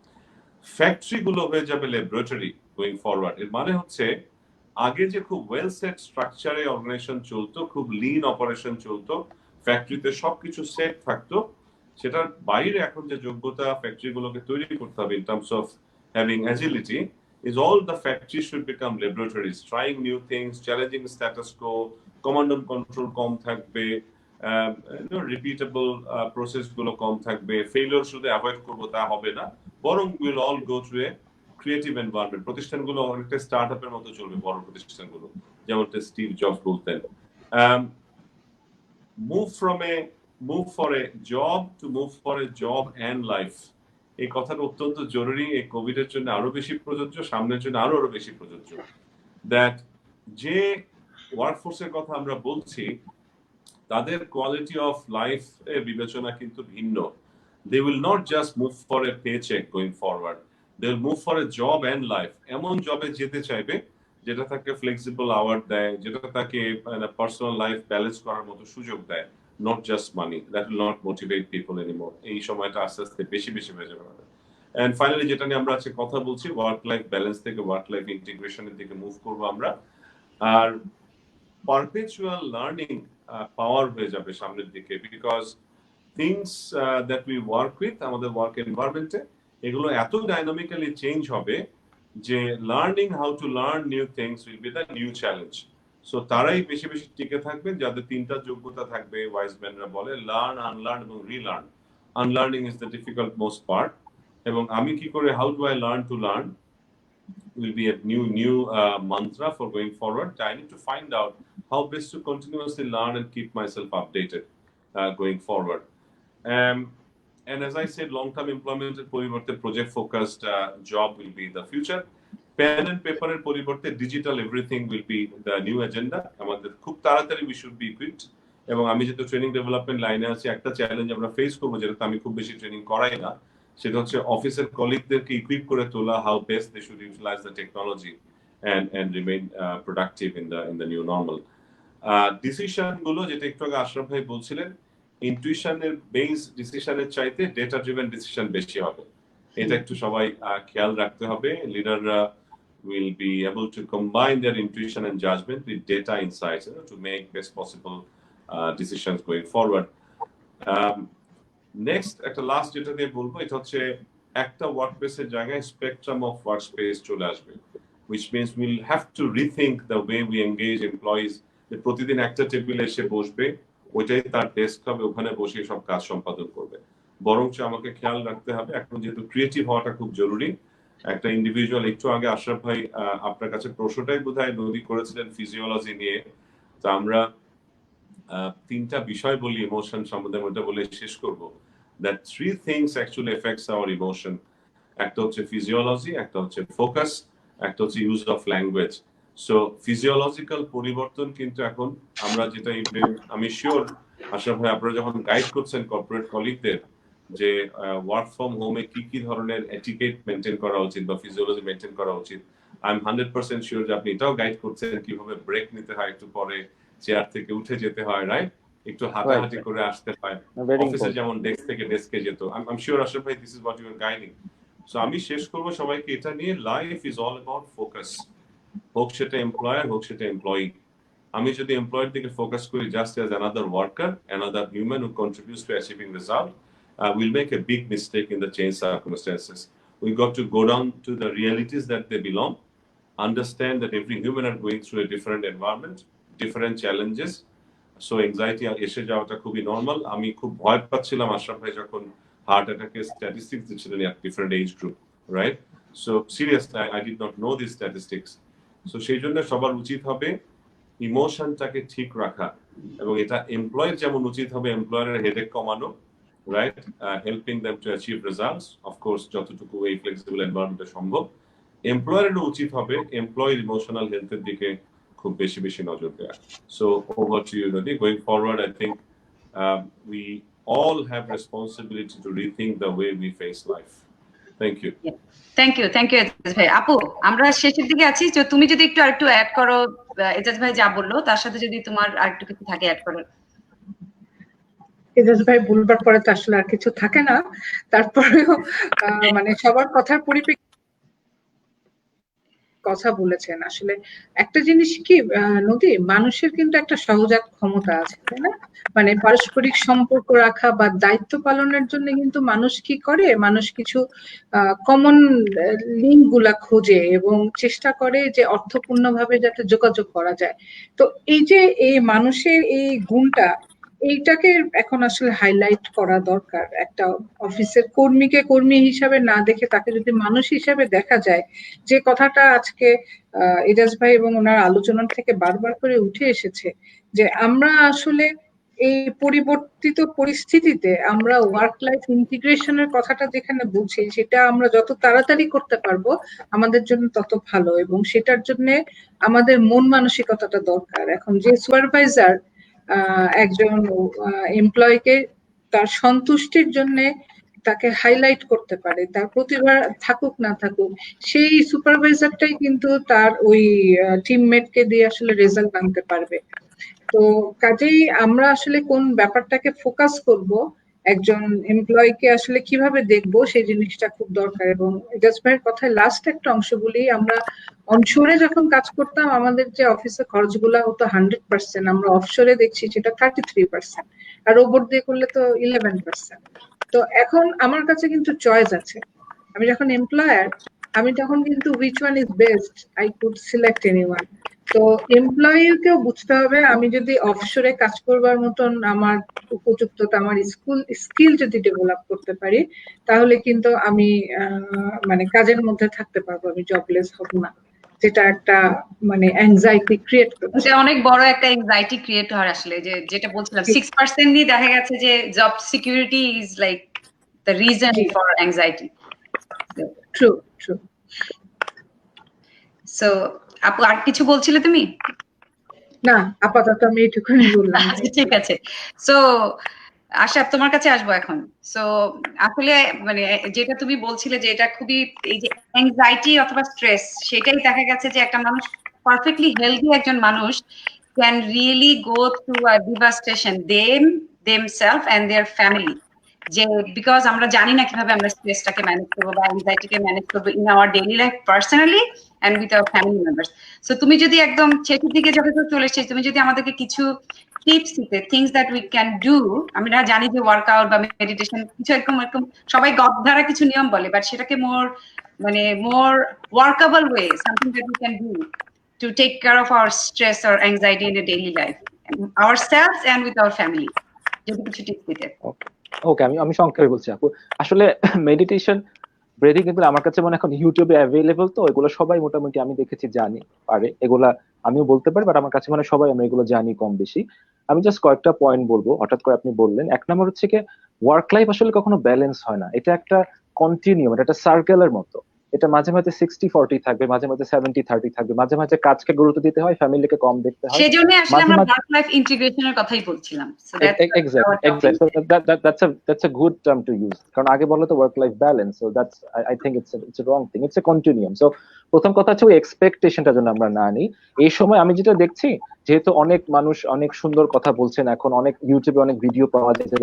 Factory গুলো হয়ে যাবে laboratory going forward. এর মানে হচ্ছে আগে যে খুব ওয়েল সেট স্ট্রাকচারে অর্গানাইজেশন চলতো, খুব লিন অপারেশন চলতো, ফ্যাক্টরিতে সবকিছু সেট থাকতো, সেটার বাইরে এখন যে যোগ্যতা ফ্যাক্টরি গুলোকে তৈরি করতে হবে in terms of having agility is all the factories should become laboratories, trying new things, challenging the status quo, command and control কম থাকবে, repeatable process গুলো কম থাকবে, failure শুধু অ্যাভয়েড করবো তা হবে না, বরং will all go through a creative environment. প্রতিষ্ঠানগুলো অনেকটা স্টার্টআপের মতো চলবে, বড় প্রতিষ্ঠানগুলো, যেমনটা স্টিভ জবস বলতেন। move for a job to move for a job and life, এই কথাটা অত্যন্ত জরুরি, এই কোভিড এর জন্য আরো বেশি প্রযোজ্য, সামনের জন্য আরো বেশি প্রযোজ্য। দ্যাট যে ওয়ার্কফোর্সের কথা আমরা বলছি তাদের কোয়ালিটি অফ লাইফ এর বিবেচনা কিন্তু ভিন্ন। They will not just move for a paycheck going forward, they will move for a job and life. এমন জবে যেতে চাইবে যেটা তাকে ফ্লেক্সিবল আওয়ার দেয়, যেটা তাকে পার্সোনাল লাইফ ব্যালেন্স করার মতো সুযোগ দেয়, not just money. That will not motivate people anymore. এই সময়টা আস্তে আস্তে বেশি হয়ে যাবে। And finally যেটা নিয়ে আমরা আজকে কথা বলছি, ওয়ার্ক লাইফ ব্যালেন্স থেকে ওয়ার্ক লাইফ ইন্টিগ্রেশনের দিকে মুভ করবো আমরা। আর পারপেচুয়াল লার্নিং পাওয়ার হয়ে যাবে সামনের দিকে, because things that we work with আমাদের ওয়ার্ক এনভায়রনমেন্টে এগুলো এত ডাইনামিক্যালি চেঞ্জ হবে যে learning how to learn new things will be the new challenge. So তারাই বেশি টিকে থাকবেন যাদের তিনটা যোগ্যতা থাকবে, ওয়াইজম্যানরা বলে লার্ন, আনলার্ন এবং relearn. Unlearning is the difficult most part, এবং আমি কি করে how do I learn to learn will be a new mantra for going forward. I need to find out how best to continuously learn and keep myself updated going forward. And as I said, long-term employment poriborte project-focused job will be the future. Pen and paper poriborte digital everything will be the new agenda. Amader khub taratari we should be equipped. এবং আমি যেহেতু training development লাইনে আছি, একটা challenge আমরা face করবো, যেটা আমি খুব বেশি ট্রেনিং করাই না, সেটা হচ্ছে অফিসের কলিগদেরকে ইকুইপ করে তোলা, how best they should utilise the technology and remain productive in the new normal. Decision গুলো যেটা একটু আগে আশরাফ ভাই বলছিলেন, ইনটুইশনের বেস ডিসিশনের চাইতে ডেটা ড্রিভেন ডিসিশন বেশি হবে, এটা একটু সবাই খেয়াল রাখতে হবে। লিডাররা will be able to combine their intuition and judgment with data insights to make best possible decisions going forward. Next, একটা লাস্ট যেটা দিয়ে বলবো, এটা হচ্ছে একটা ওয়ার্কপ্লেসের জায়গায় স্পেকট্রাম অফ ওয়ার্কস্পেস চলে আসবে, which means we'll have to rethink the way we engage employees. যে প্রতিদিন একটা টেবিলে এসে বসবে, ওইটাই তার ডেস্ক হবে, ওখানে বসে সব কাজ সম্পাদন করবে। বরঞ্চ আমাকে খেয়াল রাখতে হবে, এখন যেহেতু ক্রিয়েটিভ হওয়াটা খুব জরুরি, একটা ইন্ডিভিজুয়াল, একটু আগে আশরাফ ভাই আপনার কাছে প্রশ্নটাই বোধহয় নদী করেছিলেন ফিজিওলজি নিয়ে, তো আমরা তিনটা বিষয় বলি ইমোশন সম্বন্ধে, ওটা বলে শেষ করব। That three things actually affects our emotion. একটা হচ্ছে ফিজিওলজি, একটা হচ্ছে ফোকাস, একটা হচ্ছে use of language. So physiological পরিবর্তন কিন্তু এখন আমরা যেটা আমি শিওর আশরাফ ভাই আপনারা যখন গাইড করছেন কর্পোরেট কলিগদের যে ওয়ার্ক ফ্রম হোমে কি ধরনের এটিকেট মেনটেন করা উচিত বা ফিজিওলজি মেনটেন করা উচিত, আই এম 100% শিওর যে আপনি এটাও গাইড করছেন কিভাবে ব্রেক নিতে হয়, একটু পরে চেয়ার থেকে উঠে যেতে হয়, রাইট, একটু হাঁটাহাঁটি করে আসতে হয়, অফিসে যেমন ডেস্ক থেকে ডেস্কে যেত। আই এম শিওর আশরাফ ভাই this is what you are guiding. So আমি শেষ করবো সবাইকে এটা নিয়ে, life is all about focus, হোক সেটা এমপ্লয়ার হোক সেটা এমপ্লয়ি। আমি যদি এমপ্লয়ের দিকে ফোকাস করি just as another worker, another human who contributes two achieving result, we'll make a big mistake in the change circumstances. We got to go down to the realities that they belong, understand that every human are going through a different environment, different challenges. So anxiety এসে যাওয়াটা খুবই normal. আমি খুব ভয় পাচ্ছিলাম আশরাফ ভাই যখন heart অ্যাটাকের স্ট্যাটিস্টিক্স দিচ্ছিলেন at different age group, right? So seriously, I did not know these statistics. So সেই জন্য সবার উচিত হবে ইমোশনটাকে ঠিক রাখা, এবং এটা এমপ্লয়ের যেমন উচিত হবে এমপ্লয়ারের হেডেক কমানো, right? Helping them to achieve results, of course, যতটুকু এই ফ্লেক্সিবল এনভায়রনমেন্টে সম্ভব। এমপ্লয়ারেরও উচিত হবে এমপ্লয়ের ইমোশনাল হেলথের দিকে খুব বেশি নজর দেওয়া। So over to you, Nadi. Going forward, I think we all have responsibility to rethink the way we face life. Thank you. Thank you Ejaz ভাই। আপু আমরা শেষের দিকে আছি, তো তুমি যদি একটু আরেকটু অ্যাড করো এজাজ ভাই যা বললো তার সাথে যদি তোমার আরেকটু কিছু থাকে অ্যাড করো। এজাজ ভাই বলবার পরে তো আসলে আর কিছু থাকে না, তারপরেও মানে সবার কথার পরিপ্রেক্ষিতে কথা বলেছেন। আসলে একটা জিনিস কি নদী, মানুষের কিন্তু একটা সহজাত ক্ষমতা আছে, তাই না? মানে পারস্পরিক সম্পর্ক রাখা বা দায়িত্ব পালনের জন্য কিন্তু মানুষ কি করে, মানুষ কিছু কমন লিঙ্ক গুলা খোঁজে এবং চেষ্টা করে যে অর্থপূর্ণভাবে যাতে যোগাযোগ করা যায়। তো এই যে এই মানুষের এই গুণটা, এইটাকে এখন আসলে হাইলাইট করা দরকার। একটা অফিসের কর্মীকে কর্মী হিসাবে না দেখে তাকে যদি মানুষ হিসাবে দেখা যায়, যে কথাটা আজকে এজাজ ভাই এবং ওনার আলোচনা থেকে বারবার করে উঠে এসেছে, যে আমরা আসলে এই পরিবর্তিত পরিস্থিতিতে আমরা ওয়ার্ক লাইফ ইন্টিগ্রেশনের কথাটা যেখানে বলছি, সেটা আমরা যত তাড়াতাড়ি করতে পারবো আমাদের জন্য তত ভালো, এবং সেটার জন্য আমাদের মন মানসিকতাটা দরকার। এখন যে সুপারভাইজার একজন এমপ্লয়কে তার সন্তুষ্টির জন্য তাকে হাইলাইট করতে পারে, তার প্রতিভা থাকুক না থাকুক, সেই সুপারভাইজারটাই কিন্তু তার ওই টিমমেটকে দিয়ে আসলে রেজাল্ট আনতে পারবে। তো কাজেই আমরা আসলে কোন ব্যাপারটাকে ফোকাস করব, একজন এমপ্লয়কে আসলে কিভাবে দেখবো, সেই জিনিসটা খুব দরকার। এবং এজাজ ভাইয়ের কথায় লাস্ট একটা অংশ বলি, আমরা অনশোরে যখন কাজ করতাম আমাদের যে অফিসে খরচগুলা হতো 100%, আমরা অফশোরে দেখছি সেটা 33%, আর রোবট দিয়ে করলে তো 11%। তো এখন আমার কাছে কিন্তু চয়েস আছে, আমি যখন এমপ্লয়ার আমি তখন কিন্তু which one is best I could select anyone। তো এমপ্লয়িকেও বুঝতে হবে আমি যদি অফশোরে কাজ করবার মতন আমার উপযুক্ততা, আমার স্কিল যদি ডেভেলপ করতে পারি, তাহলে কিন্তু আমি মানে কাজের মধ্যে থাকতে পারবো, আমি জবলেস হব না, যেটা একটা মানে অ্যাংজাইটি ক্রিয়েট করছে। এটা অনেক বড় একটা অ্যাংজাইটি ক্রিয়েট হয় আসলে, যে যেটা বলছিলাম 6% দিয়ে দেখা গেছে যে job security is like the reason for anxiety. True. So আপু আর কিছু বলছিলে তুমি? না, আপাতত আমি এটুকুনি বললাম। ঠিক আছে। সো আশা তোমার কাছে আসবো এখন। সো আসলে মানে যেটা তুমি বলছিলে যে এটা খুবই এই যে অ্যাংজাইটি অথবা স্ট্রেস, সেটাই দেখা গেছে যে একটা মানুষ পারফেক্টলি হেলদি একজন মানুষ can really go through a devastation themselves and their family, যে বিকজ আমরা জানি না কিভাবে আমরা স্ট্রেসটাকে ম্যানেজ করবো বা অ্যাংজাইটিকে ম্যানেজ করবো in our daily life personally and with our family members. So তুমি যদি একদম শেষের দিকে যখন চলে এসেছি, তুমি যদি আমাদেরকে কিছু টিপস দিতে, things that we can do. আমরা জানি যে ওয়ার্কআউট বা মেডিটেশন কিছু এরকম সবাই গদ্ধারা কিছু নিয়ম বলে, বাট সেটাকে more workable way, something that we can do to take care of our stress or anxiety in a daily life, ourselves and with our family, যদি কিছু টিপস দিতে। ওকে, আমি সংক্ষেপে বলছি আপু। আসলে মেডিটেশন, ব্রেদিং এগুলো আমার কাছে মনে এখন ইউটিউবে অ্যাভেলেবল, তো এগুলো সবাই মোটামুটি আমি দেখেছি জানি পারে, এগুলা আমিও বলতে পারি, বাট আমার কাছে মানে সবাই আমরা এগুলো জানি কম বেশি। আমি জাস্ট কয়েকটা পয়েন্ট বলবো, হঠাৎ করে আপনি বললেন। এক নম্বর হচ্ছে কি, ওয়ার্ক লাইফ আসলে কখনো ব্যালেন্স হয় না, এটা একটা কন্টিনিউম, এটা একটা সার্কেলের মতো। এটা মাঝে মাঝে 60-40 থাকবে, মাঝে মাঝে 70-30 থাকবে, মাঝে মাঝে কাজকে গুরুত্ব দিতে হয়, ফ্যামিলিকে কম দেখতে হয়। সেজন্য আসলে আমরা ওয়ার্ক লাইফ ইন্টিগ্রেশনের কথাই বলছিলাম। That's a good term to use, কারণ আগে বললে তো work life balance, so that's I think it's a wrong thing, it's a continuum. So প্রথম কথা হচ্ছে ওই এক্সপেকটেশনটা যেন আমরা না নিই। এই সময় আমি যেটা দেখছি, যেহেতু অনেক মানুষ অনেক সুন্দর কথা বলছেন, এখন অনেক ইউটিউবে অনেক ভিডিও পাওয়া যায় যে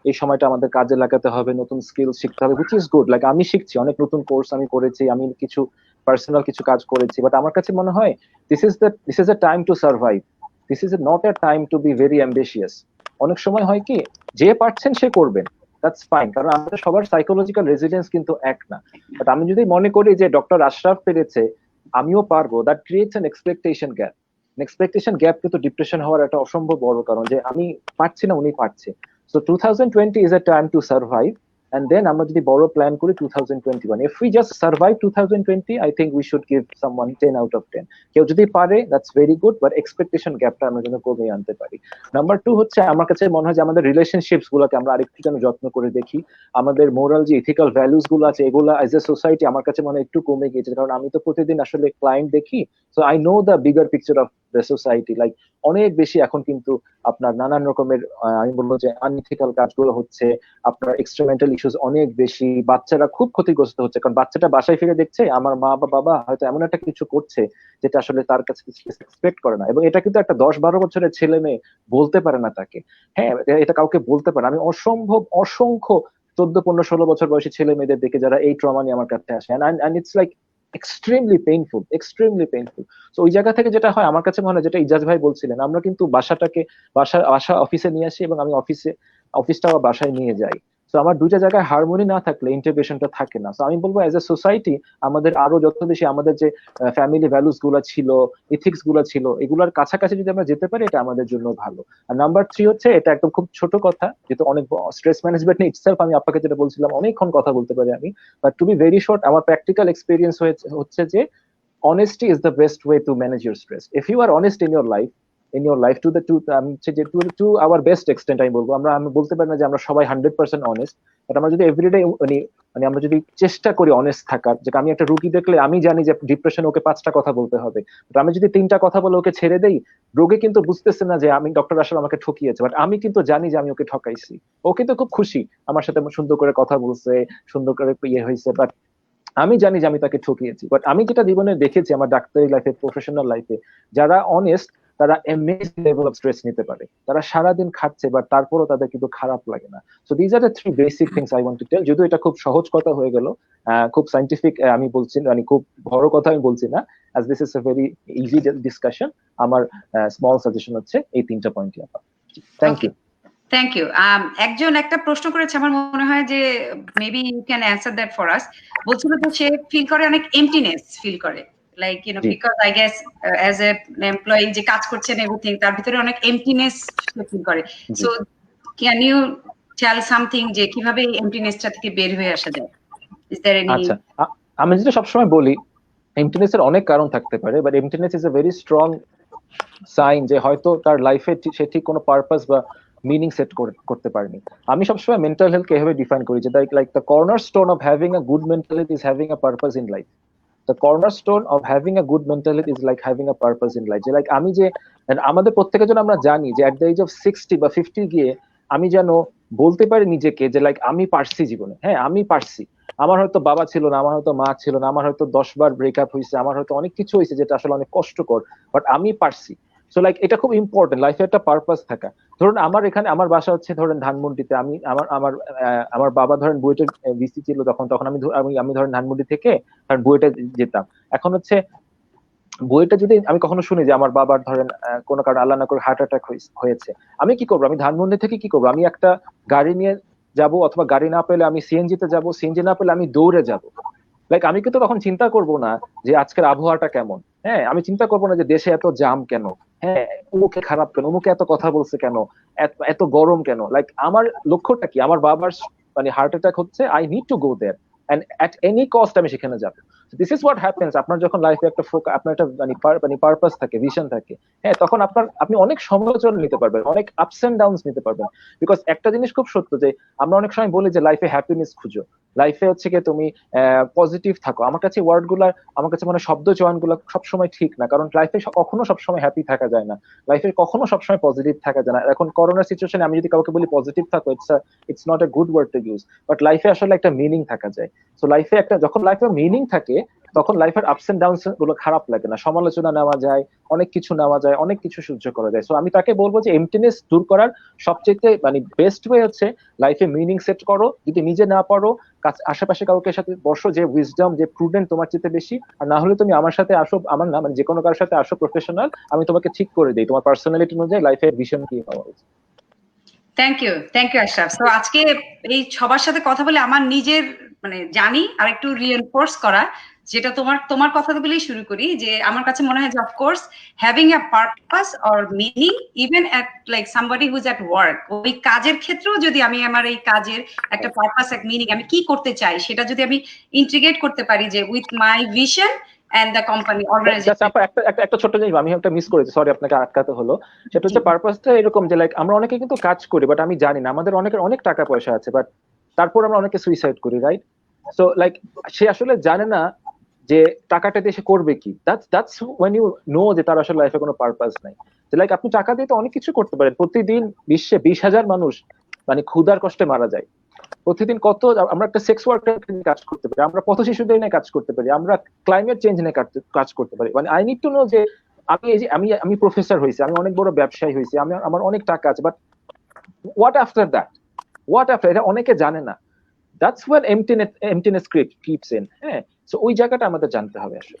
এই সময়টা আমাদের কাজে লাগাতে হবে, নতুন স্কিল শিখতে হবে, which is good. লাইক আমি শিখছি, অনেক নতুন কোর্স আমি করেছি, আমি কিছু পার্সোনাল কিছু কাজ করেছি, বাট আমার কাছে মনে হয় this is a time to survive, this is not a time to be very ambitious. অনেক সময় হয় কি, যে পারছেন সে করবেন, দ্যাটস ফাইন, কারণ আমাদের সবার সাইকোলজিক্যাল রেজিলিয়েন্স কিন্তু এক না। বাট আমি যদি মনে করি যে ডক্টর আশরাফ পেরেছে, আমিও পারবো, that creates an expectation gap. Expectation gap কিন্তু ডিপ্রেশন হওয়ার একটা অসম্ভব বড় কারণ, যে আমি পারছি না, উনি পারছে। So 2020 is a time to survive, and then আমরা যদি বড় প্ল্যান করি 2021, if we just survive 2020, I think we should give someone 10 out of 10. কেউ যদি পারে, that's very good, but expectation গ্যাপটা আমরা যেন কমিয়ে আনতে পারি। নাম্বার 2 হচ্ছে, আমার কাছে মনে হয় যে আমাদের রিলেশনশিপস গুলোকে আমরা আরেকটু যেন যত্ন করে দেখি। আমাদের মোরাল যে ইথিক্যাল ভ্যালুস গুলো আছে, এগুলো অ্যাজ এ সোসাইটি আমার কাছে মনে হয় একটু কমে গিয়েছে, কারণ আমি তো প্রতিদিন আসলে ক্লায়েন্ট দেখি, so I know the bigger picture of the society, like অনেক বেশি এখন কিন্তু আপনার নানান রকমের আমি বলবো যে আনইথিক্যাল কাজগুলো হচ্ছে, আপনার এক্সট্রামেন্টাল ইস্যুস অনেক বেশি, বাচ্চারা খুব ক্ষতিগ্রস্ত হচ্ছে, কারণ বাচ্চাটা বাসায় ফিরে দেখছে আমার মা বা বাবা হয়তো এমন একটা কিছু করছে যেটা আসলে তার কাছে এক্সপেক্ট করে না, এবং এটা কিন্তু একটা 10-12 বছরের ছেলে মেয়ে বলতে পারে না তাকে। হ্যাঁ, এটা কাউকে বলতে পারে না। আমি অসংখ্য 14, 15, 16 বছর বয়সী ছেলে মেয়েদের দেখে যারা এই ট্রমা নিয়ে আমার কাছে আসে, and it's like extremely painful. তো ওই জায়গা থেকে যেটা হয় আমার কাছে মনে হয়, যেটা ইজাজ ভাই বলছিলেন, আমরা কিন্তু বাসা অফিসে নিয়ে আসি এবং আমি অফিসটা আবার বাসায় নিয়ে যাই। তো আমার দুইটা জায়গায় হারমোনি না থাকলে ইন্টিগ্রেশনটা থাকে না। তো আমি বলবো এজ এ সোসাইটি আমাদের আরো যত বেশি আমাদের যে ফ্যামিলি ভ্যালুস গুলা ছিল, ইথিক্স গুলা ছিল, এগুলোর কাছাকাছি যদি আমরা যেতে পারি এটা আমাদের জন্য ভালো। আর নাম্বার 3 হচ্ছে, এটা একদম খুব ছোট কথা, যেহেতু অনেক স্ট্রেস ম্যানেজমেন্ট ইটসেলফ আমি আপনাকে যেটা বলছিলাম অনেকক্ষণ কথা বলতে পারি আমি, but to be very short, আমার প্র্যাকটিক্যাল এক্সপিরিয়েন্স হচ্ছে যে honesty is the best way to manage your stress. If you are honest in your life to our best extent, আমি বলবো, আমি বলতে পারি না যে আমরা সবাই 100% honest, বাট আমরা যদি এভরিডে মানে আমরা যদি চেষ্টা করি অনেস্ট থাকার, যে আমি একটা রোগী দেখলে আমি জানি যে ডিপ্রেশন ওকে 5টা কথা বলতে হবে, বাট আমি যদি 3টা কথা বলে ওকে ছেড়ে দেই, রোগী কিন্তু বুঝতেছে না যে আমি ডক্টর আসলে আমাকে ঠকিয়েছে, বাট আমি কিন্তু জানি যে আমি ওকে ঠকাইছি। ও কিন্তু খুব খুশি আমার সাথে সুন্দর করে কথা বলছে, সুন্দর করে হয়েছে, বাট আমি জানি যে আমি তাকে ঠকিয়েছি। বাট আমি যেটা জীবনে দেখেছি আমার ডাক্তারি লাইফে, প্রফেশনাল লাইফে, যারা অনেস্ট তারা অ্যামেজিং লেভেল অফ স্ট্রেস নিতে পারে, তারা সারাদিন খাচ্ছে বাট তারপরও তাদের কিন্তু খারাপ লাগে না। So these are the 3 basic things I want to tell. যদিও এটা খুব সহজ কথা হয়ে গেল, খুব সাইন্টিফিক আমি বলছি, মানে খুব বড় কথা আমি বলছি না, as this is a very easy discussion. আমার স্মল সাজেশন হচ্ছে এই 3টা পয়েন্টই। Thank you. Thank you. একজন একটা প্রশ্ন করেছে, আমার মনে হয় যে maybe you can answer that for us. বলছিল যে সে ফিল করে অনেক এমটিনেস ফিল করে, like because I guess as a employee যে কাজ করছেন এভরিথিং, তার ভিতরে অনেক এমটিনেস ফিল করে। So can you tell something যে কিভাবে এই এমটিনেসটা থেকে বের হয়ে আসা যায়? Is there any? আচ্ছা, আমি যেটা সবসময় বলি, এমটিনেস এর অনেক কারণ থাকতে পারে, but emptiness is a very strong sign যে হয়তো তার লাইফে সে ঠিক কোনো পারপাস বা মিনিং সেট করতে পারেনি। আমি সবসময় মেন্টাল হেলথকে এভাবে ডিফাইন করি যে like the cornerstone of having a good mental health is having a purpose in life. The cornerstone of having a good mental health is like having a purpose in life. যে like আমি যে আমাদের প্রত্যেকের জন্য আমরা জানি যে at the age of 60 বা 50 গিয়ে আমি যেন বলতে পারি নিজেকে যে লাইক আমি পারছি জীবনে, হ্যাঁ আমি পারছি। আমার হয়তো বাবা ছিল না, আমার হয়তো মা ছিল না, আমার হয়তো 10 বার ব্রেকআপ হয়েছে, আমার হয়তো অনেক কিছু হয়েছে যেটা আসলে অনেক কষ্টকর, বাট আমি পারছি। সো লাইক এটা খুব ইম্পর্টেন্ট, লাইফে একটা পারপাস থাকা। ধরুন আমার এখানে আমার বাসা হচ্ছে ধরেন ধানমন্ডিতে, আমি আমার বাবা ধরেন বুয়েটের ভিসি ছিল তখন আমি ধরেন ধানমন্ডি থেকে বুয়েটে যেতাম। এখন হচ্ছে বুয়েটে যদি আমি কখনো শুনি যে আমার বাবার ধরেন কোনো কারণে আল্লাহ না করে হার্ট অ্যাটাক হয়েছে, আমি কি করবো? আমি ধানমন্ডি থেকে কি করবো? আমি একটা গাড়ি নিয়ে যাব, অথবা গাড়ি না পেলে আমি সিএনজি তে যাবো, সিএনজি না পেলে আমি দৌড়ে যাব। লাইক আমি কিন্তু তখন চিন্তা করবো না যে আজকের আবহাওয়াটা কেমন, হ্যাঁ আমি চিন্তা করবো না যে দেশে এত জাম কেন, হ্যাঁ অমুকে খারাপ কেন, অমুকে এত কথা বলছে কেন, এত গরম কেন। লাইক আমার লক্ষ্যটা কি? আমার বাবার মানে হার্ট অ্যাটাক হচ্ছে, I need to go there and at any cost আমি সেখানে যাবো। This is what happens. আপনার যখন লাইফে একটা আপনার একটা মানে পারপাস থাকে, ভিশন থাকে, হ্যাঁ তখন আপনি অনেক সমালোচনা নিতে পারবেন, অনেক আপস এন্ড ডাউনস নিতে পারবেন। বিকজ একটা জিনিস খুব সত্য যে আমরা অনেক সময় বলি যে লাইফে হ্যাপিনেস খুঁজো, লাইফে হচ্ছে কি তুমি পজিটিভ থাকো। আমার কাছে ওয়ার্ড গুলা, আমার কাছে মনে শব্দ চয়ন গুলা সবসময় ঠিক না, কারণ লাইফে কখনো সবসময় হ্যাপি থাকা যায় না, লাইফে কখনো সবসময় পজিটিভ থাকা যায় না। এখন করোনা সিচুয়েশনে আমি যদি কাউকে বলি পজিটিভ থাকো, it's not a good word to use, but লাইফে আসলে একটা মিনিং থাকা যায়। সো লাইফে একটা যখন লাইফে মিনিং থাকে তখন লাইফের আপস এন্ড ডাউনস গুলো খারাপ লাগে না, সমালোচনা নেওয়া যায়, অনেক কিছু নেওয়া যায়, অনেক কিছু সহ্য করা যায়। সো আমি তাকে বলবো যে এমটিনেস দূর করার সবচেয়ে মানে বেস্ট ওয়ে হচ্ছে লাইফে মিনিং সেট করো। যদি নিজে না পারো, আশেপাশে কাউকে সাথে বসো যে উইজডম, যে প্রুডেন্ট তোমার চেয়ে বেশি, আর না হলে তুমি আমার সাথে আসো, আমার না মানে যে কোনো কারোর সাথে আসো প্রফেশনাল, আমি তোমাকে ঠিক করে দিই তোমার পার্সোনালিটি অনুযায়ী লাইফের ভিশন কি হওয়া উচিত। Thank you Ashraf. তো আজকে এই সবার সাথে কথা বলে আমার নিজের মানে জানি আর একটু রিএনফোর্স করা, যেটা তোমার কথা বলেই শুরু করি, যে আমার কাছে মনে হয় যে of course having a purpose or meaning even at like somebody who's at work, ওই কাজের ক্ষেত্রেও যদি আমি আমার এই কাজের একটা পারপাস, এক মিনিং, আমি কি করতে চাই সেটা যদি আমি ইন্টিগ্রেট করতে পারি যে with my vision and the company organisation. একটা ছোট জিনিস আমি একটা মিস করেছি, সরি আপনাকে আটকাতে হলো। সেটা হচ্ছে পারপাসটা এরকম যে লাইক আমরা অনেকে কিন্তু কাজ করি বাট আমি জানি না, আমাদের অনেকের অনেক টাকা পয়সা আছে বাট তারপর আমরা অনেকে সুইসাইড করি, রাইট? সো লাইক সে আসলে জানে না যে টাকাটা দিয়ে সে করবে কি, দ্যাটস when you know যে তার আসলে লাইফে কোনো পারপাস নাই। যে লাইক আপনি টাকা দিয়ে তো অনেক কিছু করতে পারেন। প্রতিদিন বিশ্বে 20,000 মানুষ মানে ক্ষুধার কষ্টে মারা যায় প্রতিদিন। কত আমরা একটা সেক্স ওয়ার্কার নিয়ে কাজ করতে পারি, আমরা পথ শিশুদের নিয়ে কাজ করতে পারি, আমরা ক্লাইমেট চেঞ্জ নিয়ে কাজ করতে পারি। মানে আই নিড টু নো যে আমি এই যে আমি প্রফেসর হয়েছি, আমি অনেক বড় ব্যবসায়ী হয়েছি, আমার অনেক টাকা আছে, but what after that, what after, এটা অনেকে জানে না। That's where emptiness creeps in. হ্যাঁ, সো ওই জায়গাটা আমাদের জানতে হবে আসলে।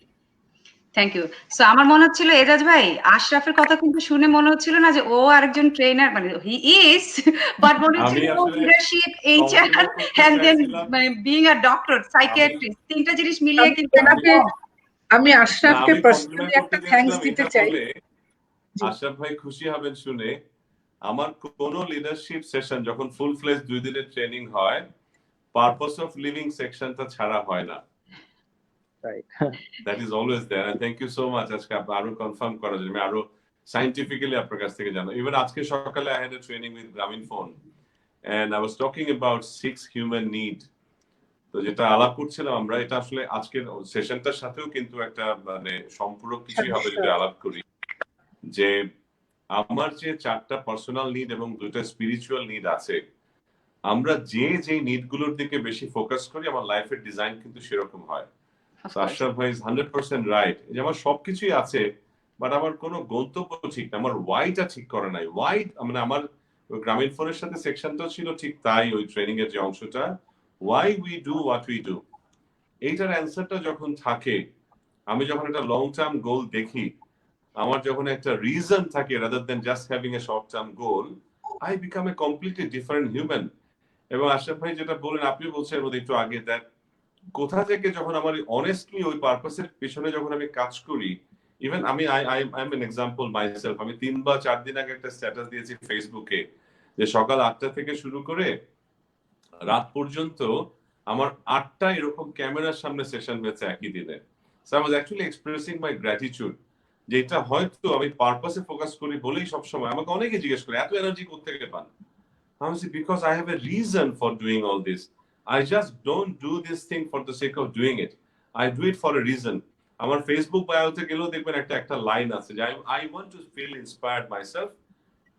Thank you. সো আমার মনে হচ্ছিল এজাজ ভাই আশরাফের কথা কিন্তু শুনে মনে হচ্ছিল না যে ও আরেকজন ট্রেনার, মানে হি ইজ, বাট মনে হচ্ছিল ও লিডারশিপ, এইচআর এন্ড দেন মানে বিইং আ ডক্টর, সাইকিয়াট্রিস্ট, তিনটা জিনিস মিলিয়ে কিন্তু আমি আশরাফকে পার্সোনালি একটা থ্যাঙ্কস দিতে চাই। আশরাফ ভাই খুশি হবেন শুনে, আমার কোন লিডারশিপ সেশন যখন ফুল ফ্লেজ 2 দিনের ট্রেনিং হয়, পারপাস অফ লিভিং সেকশনটা ছাড়া হয় না। Right, that is always there. And thank you so much আজকে আরো কনফার্ম করার জন্য, আমি আরো সায়েন্টিফিক্যালি আপনার কাছ থেকে জানো। ইভেন আজকে সকালে I had a training with Grameenphone and I was talking about 6 human need. তো যেটা আলাপ করছিলাম আমরা, এটা আসলে আজকের সেশনটার সাথেও কিন্তু একটা মানে সম্পূরক কিছুই হবে যদি আলাপ করি, যে আমার যে 4টা পার্সোনাল নিড এবং 2টা স্পিরিচুয়াল নিড আছে, আমরা যে নিড গুলোর দিকে বেশি ফোকাস করি আমার লাইফের ডিজাইন কিন্তু সেরকম হয়। আশরাফ ভাই ইজ 100% রাইট। যে আমার সবকিছুই আছে, বাট আমার কোনো গন্তব্য ঠিক না, আমার ওয়াইটা ঠিক করে নাই। ওয়াই মানে আমার গ্রামীণ ফোনের সাথে সেকশনটা ছিল ঠিক তাই, ওই ট্রেনিং এর যে অংশটা, why we do what we do, এইটার অ্যান্সারটা যখন থাকে, আমি যখন একটা লং টার্ম গোল দেখি, আমার যখন একটা রিজন থাকে rather than just having a short term goal, I become a completely different human. এবং আশরাফ ভাই যেটা বলেন, আপনিও বলছেন এর মধ্যে একটু আগে, দ্যাট কোথা থেকে যখন আমার অনেস্টলি ওই পারপাসের পেছনে যখন আমি কাজ করি, ইভেন আমি I am an example myself. আমি 3 বা 4 দিন আগে একটা স্ট্যাটাস দিয়েছি ফেসবুকে যে সকাল 8টা থেকে শুরু করে রাত পর্যন্ত আমার 8টা এরকম ক্যামেরার সামনে সেশন হয়েছে একই দিনে। So I was actually expressing my gratitude, যে এটা হয়তো আমি পারপাসে ফোকাস করি বলেই সবসময় আমাকে অনেকে জিজ্ঞেস করে এত এনার্জি কোত্থেকে পান। আমি বলছি because I have a reason for doing all this. I just don't do this thing for the sake of doing it. I do it for a reason. আমার ফেসবুক বায়োতে গেলেও দেখবেন একটা লাইন আছে যে I want to feel inspired myself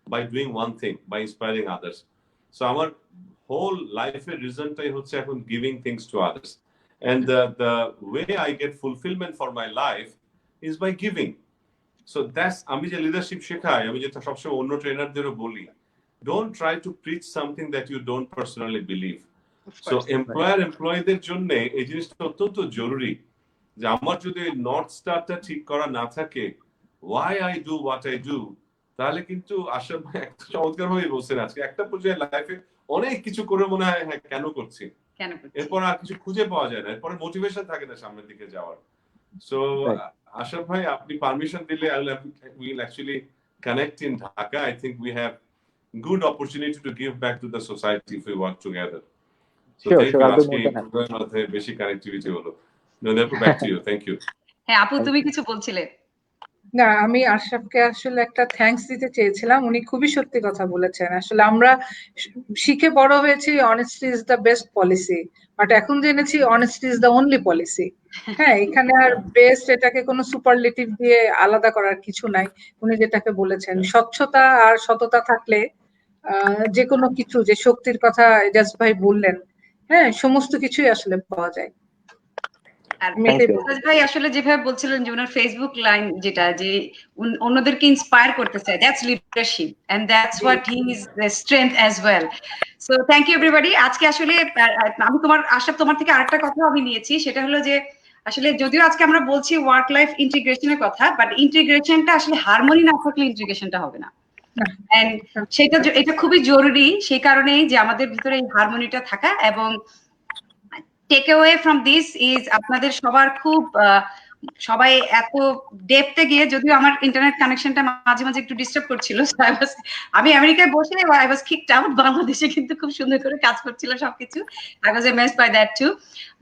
by doing one thing, by inspiring others. So আমার whole লাইফের রিজনটাই হচ্ছে এখন giving things to others. And the way I get fulfillment for my life is by giving. So that's, আমি যে leadership শেখাই, আমি যেটা সবসময় অন্য ট্রেনারদেরও বলি, don't try to preach something that you don't personally believe. So employer এমপ্লয়ীদের জন্য এই জিনিসটা অত্যন্ত জরুরি, যে আমার যদি নর্থ স্টারটা ঠিক করা না থাকে, why I do what I do, তাহলে কিন্তু আসলে একটা চমৎকার ভাবে বলছেন আজকে, একটা পর্যায়ে লাইফে অনেক কিছু করে মনে হয় হ্যাঁ কেন করছি, এরপর আর কিছু খুঁজে পাওয়া যায় না, এরপরে মোটিভেশন থাকে না সামনের দিকে যাওয়ার। সো আশরাফ ভাই আপনি পারমিশন দিলে will actually connect in Dhaka. I think we have good opportunity to give back to the society if we work together. বেশি কানেক্টিভিটি হলো। Back to you. Thank you. হ্যাঁ আপু, তুমি কিছু বলছিলে? না, আমি আশরাফকে আসলে একটা থ্যাঙ্কস দিতে চেয়েছিলাম। উনি খুবই সত্যি কথা বলেছেন। আসলে আমরা শিখে বড় হয়েছি honesty is the best policy, but এখন জেনেছি honesty is the only policy. হ্যাঁ, এখানে আর বেস্ট এটাকে কোনো সুপারলেটিভ দিয়ে আলাদা করার কিছু নাই। উনি যেটাকে বলেছেন, স্বচ্ছতা আর সততা থাকলে যে কোনো কিছু, যে শক্তির কথা এজাজ ভাই বললেন, হ্যাঁ সমস্ত কিছুই আসলে পাওয়া যায়। আর ভাই আসলে যেভাবে বলছিলেন যে ওনার ফেসবুক লাইন যেটা, যে অন্যদেরকে ইন্সপায়ার করতে চায়, that's leadership and that's what he is the strength as well. So thank you everybody. আজকে আসলে আমি আশরাফ তোমার থেকে আরেকটা কথা আমি নিয়েছি, সেটা হলো যে আসলে যদিও আজকে আমরা বলছি ওয়ার্ক লাইফ ইন্টিগ্রেশনের কথা, বাট ইন্টিগ্রেশনটা আসলে হারমোনি না থাকলে ইন্টিগ্রেশনটা হবে না। এন্ড সেটা এটা খুবই জরুরি, সেই কারণেই যে আমাদের ভিতরে এই হারমোনিটা থাকা। এবং take away from this is আপনাদের সবার খুব সবাই এত ডেপথে গিয়ে, যদিও আমার ইন্টারনেট কানেকশনটা মাঝে মাঝে একটু ডিস্টার্ব করছিল, আমি আমেরিকায় বসে আই ওয়াজ কিকড আউট, বাংলাদেশে কিন্তু খুব সুন্দর করে কাজ করছিল সবকিছু। I was amazed by that too.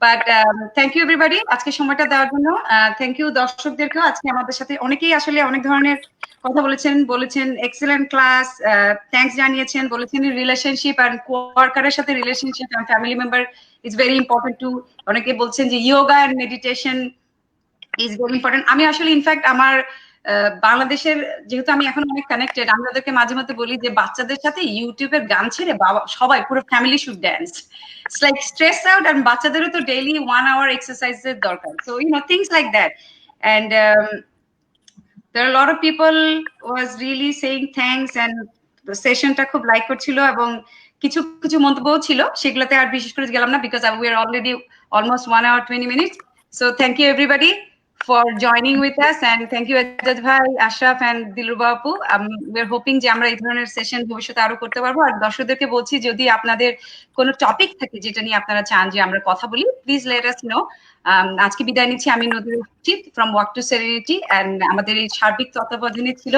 But thank you everybody আজকে সময়টা দেওয়ার জন্য। থ্যাংক ইউ দর্শকদেরকেও। আজকে আমাদের সাথে অনেকেই আসলে অনেক ধরনের কথা বলেছেন এক্সেলেন্ট ক্লাস, থ্যাঙ্কস জানিয়েছেন, বলেছেন রিলেশনশিপ আর কোয়ার্কারের সাথে রিলেশনশিপ আর family member is very important too. অনেকে বলছেন যে yoga and meditation is very important. আমি আসলে ইনফ্যাক্ট আমার বাংলাদেশের, যেহেতু আমি এখন অনেক কানেক্টেড, আমি ওদেরকে মাঝে মধ্যে বলি যে বাচ্চাদের সাথে ইউটিউবের গান ছেড়ে বাবা সবাই পুরো family should dance. It's like stress out, আর বাচ্চাদেরও তো ডেইলি 1 hour এক্সারসাইজের দরকার। So things like that. And there are a lot of people was really saying thanks, and সেশনটা খুব লাইক করছিল, এবং কিছু কিছু মন্তব্য ছিল, সেগুলোতে আর বিশেষ করে গেলাম না, because we are already almost 1 hour 20 minutes. So thank you everybody for joining with us, and thank you Ejaz bhai, Ashraf and Dilruba apu. We are hoping যে আমরা এই ধরনের সেশন ভবিষ্যতে আরো করতে পারবো। আর দর্শকদেরকে বলছি, যদি আপনাদের কোনো টপিক থাকে যেটা নিয়ে আপনারা চান যে আমরা কথা বলি, প্লিজ লেট আস নো। আজকে বিদায় নিচ্ছি, আমি নদীর উচিত from walk to serenity, and আমাদের এই সার্বিক তত্ত্বাবধানে ছিল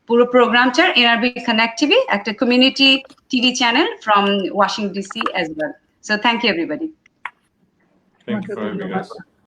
পুরো প্রোগ্রামটার NRB Connect TV, একটা community TV channel from Washington DC as well. So thank you everybody. Thank you for having us.